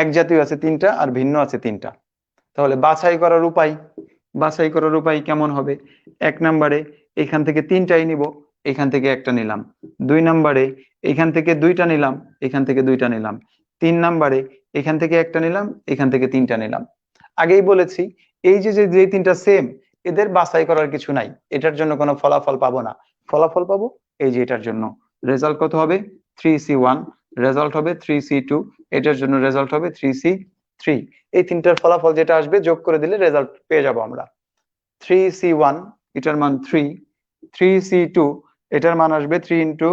এক জাতীয় আছে 3টা আর ভিন্ন আছে 3টা। তাহলে বাছাই করার উপায়, বাছাই করার উপায় কেমন হবে? 1 নম্বরে এখান থেকে 3টাই নিব, এখান থেকে একটা নিলাম। 2 নম্বরে এখান থেকে 2টা নিলাম, এখান থেকে 2টা নিলাম। 3 নম্বরে এখান থেকে একটা নিলাম, এখান থেকে 3টা নিলাম। আগেই বলেছি এই যে যে 3টা সেম, এদের বাছাই করার কিছু নাই, এটার জন্য কোনো ফলাফল পাবো না। ফলাফল পাবো এই যে এটার জন্য, রেজাল্ট কত হবে? 3C1, রেজাল্ট হবে 3C2, এটার জন্য রেজাল্ট হবে 3C3। এই 3টার ফলাফল যেটা আসবে যোগ করে দিলে রেজাল্ট পেয়ে যাব আমরা। 3C1 এটার মান 3, 3C2 এটার মান আসবে 3 ×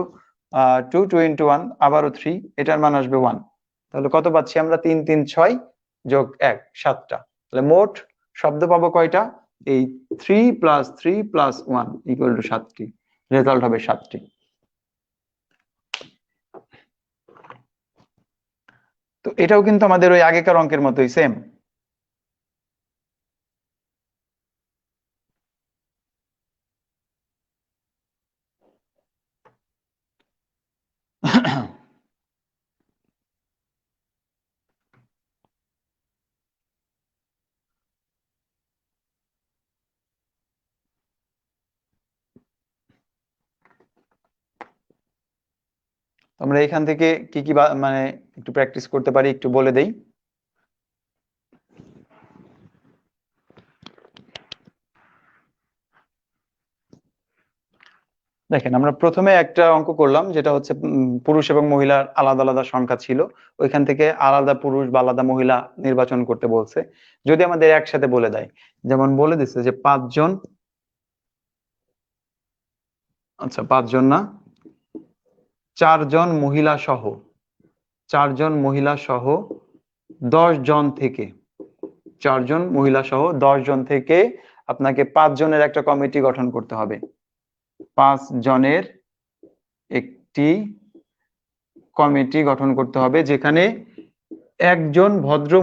2, 2 × 1 আবারও 3, এটার মান আসবে 1। তাহলে কত পাচ্ছি আমরা? 3 3 6 যোগ 1 7টা। তাহলে মোট শব্দ পাবো কয়টা? এই 3 + 3 + 1 = 7টি, রেজাল্ট হবে 7টি। তো এটাও কিন্তু আমাদের ওই আগেকার অঙ্কের মতোই সেম। আমরা এখান থেকে কি কি মানে একটু প্র্যাকটিস করতে পারি একটু বলে দেই। দেখেন, আমরা প্রথমে একটা অঙ্ক করলাম যেটা হচ্ছে পুরুষ এবং মহিলার আলাদা আলাদা সংখ্যা ছিল, ওইখান থেকে আলাদা পুরুষ বা আলাদা মহিলা নির্বাচন করতে বলছে। যদি আমাদের একসাথে বলে দেয়, যেমন বলে দিচ্ছে যে 5 জন, আচ্ছা 5 জন না, 4 জন মহিলা সহ, 4 জন মহিলা সহ 10 জন থেকে, 4 জন মহিলা সহ 10 জন থেকে আপনাকে 5 জনের একটা কমিটি গঠন করতে হবে। 5 জনের একটি কমিটি গঠন করতে হবে, যেখানে একজন ভদ্র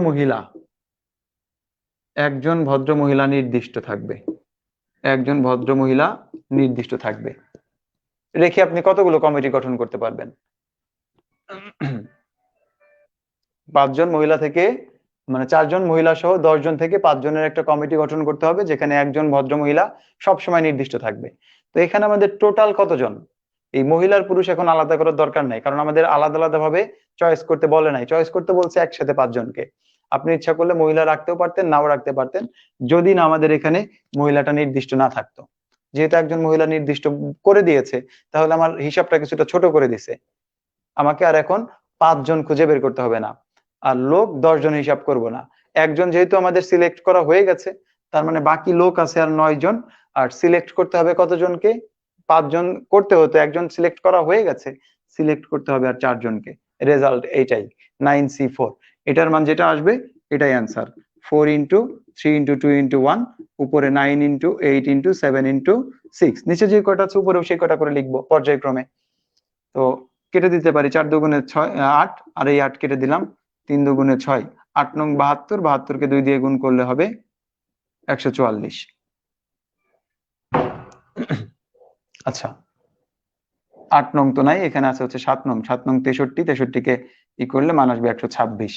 মহিলা নির্দিষ্ট থাকবে। একজন ভদ্র মহিলা নির্দিষ্ট থাকবে রেখে আপনি কতগুলো কমিটি গঠন করতে পারবেন? 5 জন মহিলা থেকে, মানে 4 জন মহিলা সহ 10 জন থেকে 5 জনের একটা কমিটি গঠন করতে হবে, যেখানে একজন ভদ্র মহিলা সবসময় নির্দিষ্ট থাকবে। তো এখানে আমাদের টোটাল কতজন? এই মহিলার পুরুষ এখন আলাদা করার দরকার নাই, কারণ আমাদের আলাদা আলাদা ভাবে চয়েস করতে বলে নাই, চয়েস করতে বলছে একসাথে 5 জনকে। আপনি ইচ্ছা করলে মহিলা রাখতেও পারতেন, নাও রাখতে পারতেন, যদি না আমাদের এখানে মহিলাটা নির্দিষ্ট না থাকতো। যেহেতু একজন মহিলা নির্দিষ্ট করে দিয়েছে, তাহলে আমার হিসাবটা কিছুটা ছোট করে দিছে। আমাকে আর এখন 5 জন খুঁজে বের করতে হবে না, আর লোক 10 জন হিসাব করব না। একজন যেহেতু আমাদের সিলেক্ট করা হয়ে গেছে, তার মানে বাকি লোক আছে আর 9 জন। আর সিলেক্ট করতে হবে কতজনকে? 5 জন করতে হতো, একজন সিলেক্ট করা হয়ে গেছে, সিলেক্ট করতে হবে আর 4 জনকে। রেজাল্ট এইটাই, 9C4। এটার মান যেটা আসবে এটাই অ্যান্সার। 4 ইন্টু 3 ইন্টু 2 ইন্টু 1, উপরে 9 ইন্টু 8 ইন্টু 7 ইন্টু 6, নিচে যে কয়টা আছে উপরেও সেই কয়টা করে লিখবো পর্যায়ক্রমে। তো কেটে দিতে পারি, 4 দুগুণে 6 8, আর এই 8 কেটে দিলাম, 3 দুগুণে 6, 8 নং 72, 72 কে 2 দিয়ে গুণ করলে হবে 144। আচ্ছা, 8 নং তো নাই, এখানে আছে হচ্ছে 7 নং। 7 নং 63, 63 কে ই করলে মান আসবে 126।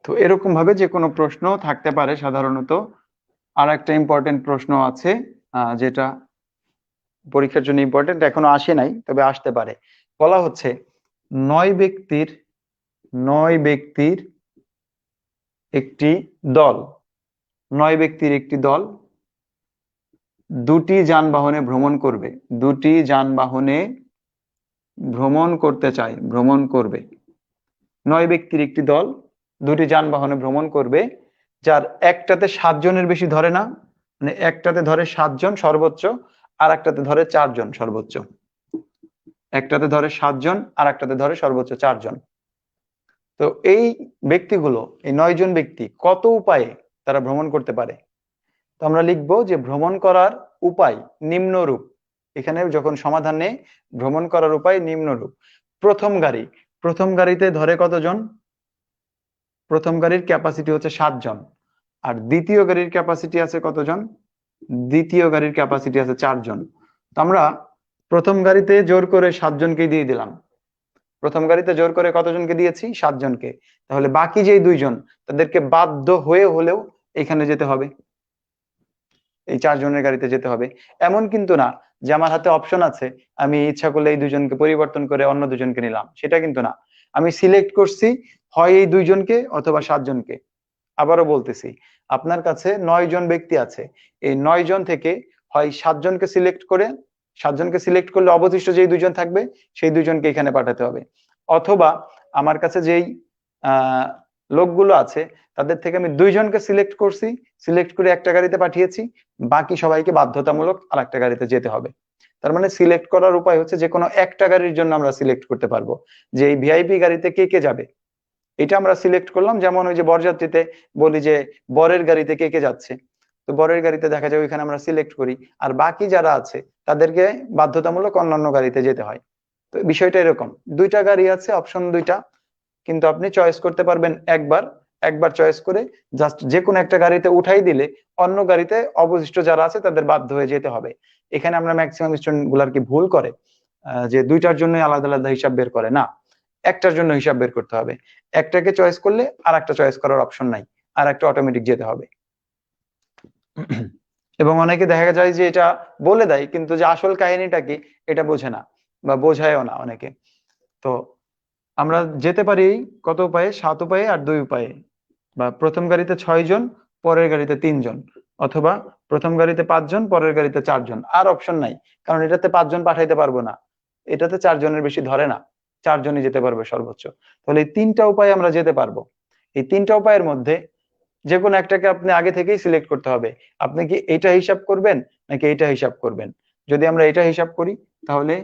তো এরকম ভাবে যে কোনো প্রশ্ন থাকতে পারে সাধারণত। আর একটা ইম্পর্টেন্ট প্রশ্ন আছে, যেটা পরীক্ষার জন্য ইম্পর্টেন্ট, এখনো আসে নাই তবে আসতে পারে। বলা হচ্ছে 9 ব্যক্তির একটি দল, 9 ব্যক্তির একটি দল দুটি যানবাহনে ভ্রমণ করবে, দুটি যানবাহনে ভ্রমণ করতে চায়, ভ্রমণ করবে। 9 ব্যক্তির একটি দল দুটি যানবাহনে ভ্রমণ করবে, যার একটাতে 7 জনের বেশি ধরে না, মানে একটাতে ধরে 7 জন সর্বোচ্চ, আর একটাতে ধরে 4 জন সর্বোচ্চ। একটাতে ধরে 7 জন, আর একটাতে ধরে সর্বোচ্চ 4 জন। তো এই ব্যক্তিগুলো, এই 9 জন ব্যক্তি কত উপায়ে তারা ভ্রমণ করতে পারে? তো আমরা লিখবো যে ভ্রমণ করার উপায় নিম্নরূপ। এখানে যখন সমাধান নেই, ভ্রমণ করার উপায় নিম্নরূপ। প্রথম গাড়িতে ধরে কতজন? প্রথম গাড়ির ক্যাপাসিটি হচ্ছে 7 জন। আর দ্বিতীয় গাড়ির ক্যাপাসিটি আছে কতজন? দ্বিতীয় গাড়ির ক্যাপাসিটি আছে 4 জন। তো আমরা প্রথম গাড়িতে জোর করে 7 জনকে দিয়ে দিলাম। প্রথম গাড়িতে জোর করে কতজনকে দিয়েছি? 7 জনকে। তাহলে বাকি যে 2 জন, তাদেরকে বাধ্য হয়ে হলেও এখানে যেতে হবে, এই 4 জনের গাড়িতে যেতে হবে। এমন কিন্তু না যে আমার হাতে অপশন আছে, আমি ইচ্ছা করলে এই 2 জনকে পরিবর্তন করে অন্য 2 জনকে নিলাম, সেটা কিন্তু না। আমি সিলেক্ট করছি হয় এই 2 জনকে অথবা 7 জনকে। আবারও বলতেছি, আপনার কাছে 9 জন ব্যক্তি আছে, এই 9 জন থেকে হয় 7 জনকে সিলেক্ট করে, 7 জনকে সিলেক্ট করলে অবশিষ্ট যেই 2 জন থাকবে সেই 2 জনকে এখানে পাঠাতে হবে। অথবা আমার কাছে যেই লোকগুলো আছে তাদের থেকে আমি 2 জনকে সিলেক্ট করছি, সিলেক্ট করে একটা গাড়িতে পাঠিয়েছি, বাকি সবাইকে বাধ্যতামূলক আর একটা গাড়িতে যেতে হবে। তার মানে সিলেক্ট করার উপায় হচ্ছে যে কোনো একটা গাড়ির জন্য আমরা সিলেক্ট করতে পারবো যে এই ভিআইপি গাড়িতে কে কে যাবে, এটা আমরা সিলেক্ট করলাম। যেমন ওই যে বরযাত্রীতে বলি যে বরের গাড়িতে কে কে যাচ্ছে, তো বরের গাড়িতে দেখা যায় ওইখানে আমরা সিলেক্ট করি, আর বাকি যারা আছে তাদেরকে বাধ্যতামূলক অন্যান্য গাড়িতে যেতে হয়। তো বিষয়টা এরকম, 2টা গাড়ি আছে, অপশন 2টা, কিন্তু আপনি চয়েস করতে পারবেন একবার। একবার চয়েস করে জাস্ট যে কোনো একটা গাড়িতে উঠাই দিলে অন্য গাড়িতে অবশিষ্ট যারা আছে তাদের বাধ্য হয়ে যেতে হবে। এখানে আমরা ম্যাক্সিমাম স্টুডেন্ট গুলার কি ভুল করে যে 2টার জন্য আলাদা আলাদা হিসাব বের করে, না, একটার জন্য হিসাব বের করতে হবে। একটাকে চয়েস করলে আর একটা চয়েস করার অপশন নাই, আর একটা অটোমেটিক যেতে হবে। এবং অনেকে দেখা যায় যে এটা বলে দেয় কিন্তু যে আসল কাহিনীটা কি এটা বোঝে না বা বোঝায়ও না অনেকে। তো আমরা যেতে পারি কত উপায়ে? 7 উপায়ে আর 2 উপায়ে। বা প্রথম গাড়িতে 6 জন, পরের গাড়িতে 3 জন, অথবা প্রথম গাড়িতে 5 জন, পরের গাড়িতে 4 জন। আর অপশন নাই, কারণ এটাতে 5 জন পাঠাইতে পারবো না, এটাতে 4 জনের বেশি ধরে না, 4 জনই যেতে পারবে সর্বোচ্চ। তাহলে এই 3টা উপায়ে আমরা যেতে পারবো। এই 3টা উপায়ের মধ্যে যে কোনো একটাকে আপনি আগে থেকেই সিলেক্ট করতে হবে। আপনি কি এটা হিসাব করবেন নাকি এটা হিসাব করবেন? যদি আমরা এটা হিসাব করি তাহলে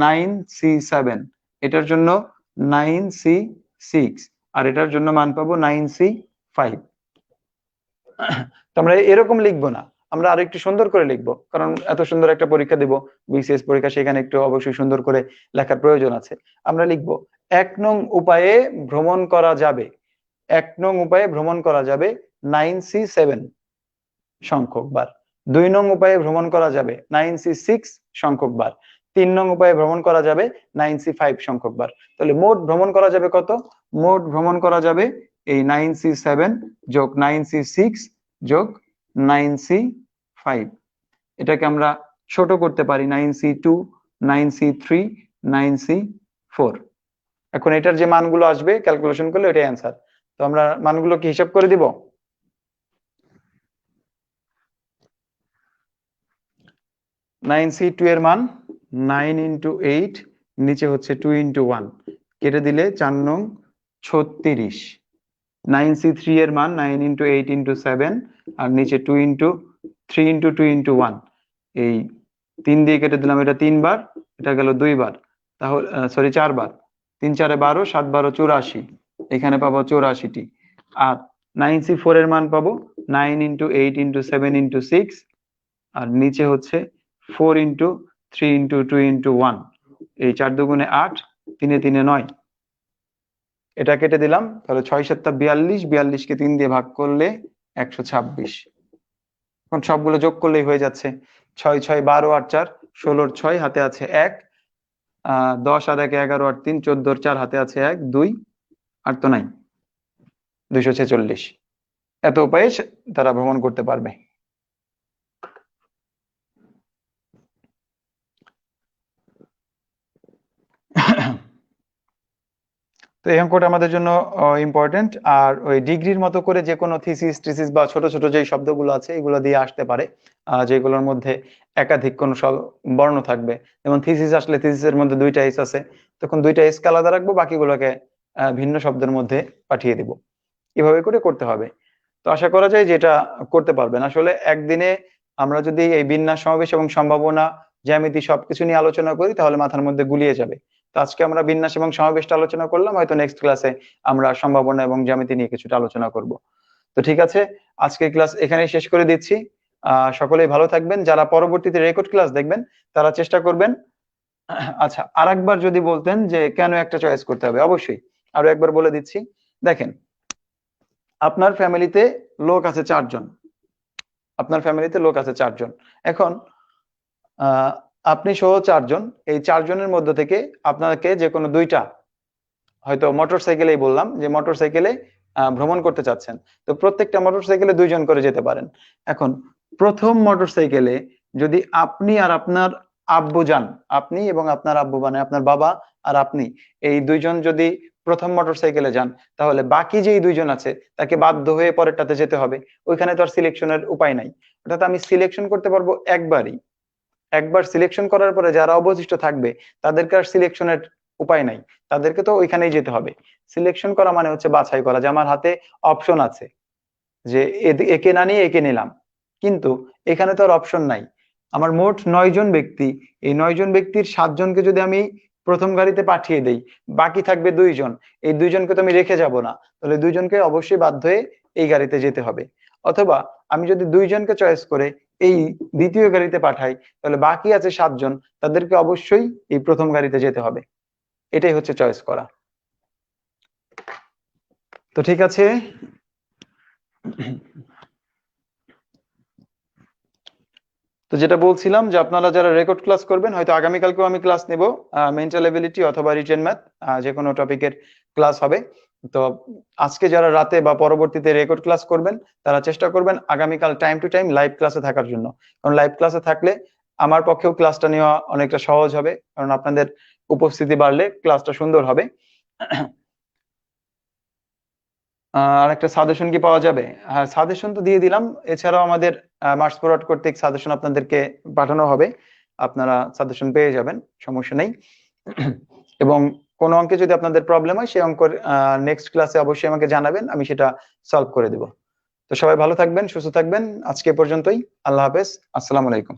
9C7, এটার জন্য 9C6, আর এটার জন্য মান পাবো 9C5। তো আমরা এরকম লিখবো না, আমরা আরো একটু সুন্দর করে লিখবো, কারণ এত সুন্দর একটা পরীক্ষা দিব, বিসিএস পরীক্ষা, সেখানে একটু অবশ্যই সুন্দর করে লেখার প্রয়োজন আছে। আমরা লিখবো 1 নং উপায়ে ভ্রমণ করা যাবে, 1 নং উপায়ে ভ্রমণ করা যাবে 9C7 সংখ্যক বার। 2 নং উপায়ে ভ্রমণ করা যাবে 9C6 সংখ্যক বার। 3 নং উপায়ে ভ্রমণ করা যাবে 9C5 সংখ্যক বার। তাহলে মোট ভ্রমণ করা যাবে কত? মোট ভ্রমণ করা যাবে এই 9C7 যোগ 9C6 যোগ 9C5। এটাকে আমরা ছোট করতে পারি 9C2, 9C3, 9C4। এখন এটার যে মানগুলো আসবে ক্যালকুলেশন করলে এটাই অ্যান্সার। তো আমরা মানগুলো কি হিসাব করে দিব? 9C2 এর মান 9 into 8, নিচে হচ্ছে 2 into 1, কেটে দিলে 4 নং 36। 9C3 এর মান 9 into 8 into 7, আর নিচে 2 into 3 into 2 into 1, এই 3 দিয়ে কেটে দিলাম, এটা 3 বার, এটা গেল 2 বার, তাহলে সরি 4 বার, 3 4 12, 7 12 84, এখানে পাবো 84টি। আর 9C4 এর মান পাবো 9 into 8 into 7 into 6, আর নিচে হচ্ছে 4 into 3 into 2 into 1, এই 4 দুগুণে 8, 3 এ 3 এ 9, এটা কেটে দিলাম, তাহলে 6 7 42, 42 কে 3 দিয়ে ভাগ করলে 126। এখন সবগুলো যোগ করলেই হয়ে যাচ্ছে, 6 6 12 আর 4 16, 6 হাতে আছে 1, 10 আর 1 11 আর 3 14, 4 হাতে আছে 1 2, আর তো নাই, 246। এত উপায়ে তারা ভ্রমণ করতে পারবে। তো এই অঙ্কটা আমাদের জন্য ইম্পর্টেন্ট। আর ওই ডিগ্রির মতো করে যে কোনো থিসিস টিসিস বা ছোট ছোট যে শব্দগুলো আছে এগুলো দিয়ে আসতে পারে, যেগুলোর মধ্যে একাধিক কোনো বর্ণ থাকবে। যেমন থিসিস আসলে থিসিসের মধ্যে 2টা এস আছে, তখন 2টা এস কে আলাদা রাখবো, বাকিগুলোকে ভিন্ন শব্দের মধ্যে পাঠিয়ে দিব। এভাবে করে করতে হবে। তো আশা করা যায় যে এটা করতে পারবেন। আসলে একদিনে আমরা যদি এই বিন্যাস, সমাবেশ এবং সম্ভাবনা, জ্যামিতি সবকিছু নিয়ে আলোচনা করি তাহলে মাথার মধ্যে গুলিয়ে যাবে। তো আজকে আমরা বিন্যাস এবং সমাবেশটা আলোচনা করলাম, হয়তো নেক্সট ক্লাসে আমরা সম্ভাবনা এবং জ্যামিতি নিয়ে কিছুটা আলোচনা করব। তো ঠিক আছে, আজকের ক্লাস এখানেই শেষ করে দিচ্ছি। সকলেই ভালো থাকবেন। যারা পরবর্তীতে রেকর্ড ক্লাস দেখবেন তারা চেষ্টা করবেন। আচ্ছা, আরেকবার যদি বলতেন যে কেন একটা চয়েস করতে হবে? অবশ্যই আরো একবার বলে দিচ্ছি। দেখেন, আপনার ফ্যামিলিতে লোক আছে 4 জন, আপনার ফ্যামিলিতে লোক আছে 4 জন। এখন আপনি সহ 4 জন, এই 4 জনের মধ্যে থেকে আপনাকে যে কোনো 2টা, হয়তো মোটরসাইকেলেই বললাম যে মোটরসাইকেলে ভ্রমণ করতে চাচ্ছেন, তো প্রত্যেকটা মোটরসাইকেলে 2 জন করে যেতে পারেন। এখন প্রথম মোটরসাইকেলে যদি আপনি আর আপনার আব্বু যান, আপনি এবং আপনার আব্বু মানে আপনার বাবা আর আপনি, এই 2 জন যদি প্রথম মোটরসাইকেলে যান, তাহলে বাকি যেই 2 জন আছে তাকে বাধ্য হয়ে পরেরটাতে যেতে হবে। ওইখানে তো আর সিলেকশনের উপায় নাই, অর্থাৎ আমি সিলেকশন করতে পারবো একবারই। একবার সিলেকশন করার পরে যারা অবশিষ্ট থাকবে তাদেরকে আর সিলেকশনের উপায় নাই, তাদেরকে তো ওইখানেই যেতে হবে। সিলেকশন করা মানে হচ্ছে বাছাই করা, যে আমার হাতে অপশন আছে যে একে না নিয়ে একে নিলাম, কিন্তু এখানে তো আর অপশন নাই। আমার মোট 9 জন ব্যক্তি, এই 9 জন ব্যক্তির 7 জনকে যদি আমি প্রথম গাড়িতে পাঠিয়ে দেই, বাকি থাকবে 2 জন, এই 2 জনকে তো আমি রেখে যাব না, তাহলে 2 জনকে অবশ্যই বাধ্য হয়ে এই গাড়িতে যেতে হবে। অথবা আমি যদি 2 জনকে চয়েস করে এই দ্বিতীয় গাড়িতে পাঠাই, তাহলে বাকি আছে 7 জন, তাদেরকে অবশ্যই এই প্রথম গাড়িতে যেতে হবে। এটাই হচ্ছে চয়েস করা। তো ঠিক আছে, তো যেটা বলছিলাম যে আপনারা যারা রেকর্ড ক্লাস করবেন, হয়তো আগামীকালকেও আমি ক্লাস নেব, মেন্টাল এবিলিটি অথবা রিটেন ম্যাথ, যে কোনো টপিকের ক্লাস হবে। তো আজকে যারা রাতে বা পরবর্তীতে রেকর্ড ক্লাস করবেন তারা চেষ্টা করবেন আগামীকাল টাইম টু টাইম লাইভ ক্লাসে থাকার জন্য, কারণ লাইভ ক্লাসে থাকলে আমার পক্ষেও ক্লাসটা নেওয়া অনেকটা সহজ হবে, কারণ আপনাদের উপস্থিতি বাড়লে ক্লাসটা সুন্দর হবে। আর একটা সাজেশন কি পাওয়া যাবে? হ্যাঁ, সাজেশন তো দিয়ে দিলাম। এছাড়াও আমাদের মার্কস ফরওয়ার্ড কর্তৃক সাজেশন আপনাদেরকে পাঠানো হবে, আপনারা সাজেশন পেয়ে যাবেন, সমস্যা নেই। এবং কোন অঙ্কে যদি আপনাদের প্রবলেম হয় সেই অঙ্কের নেক্সট ক্লাসে অবশ্যই আমাকে জানাবেন, আমি সেটা সলভ করে দেব। তো সবাই ভালো থাকবেন, সুস্থ থাকবেন, আজকে এ পর্যন্তই। আল্লাহ হাফেজ, আসসালামু আলাইকুম।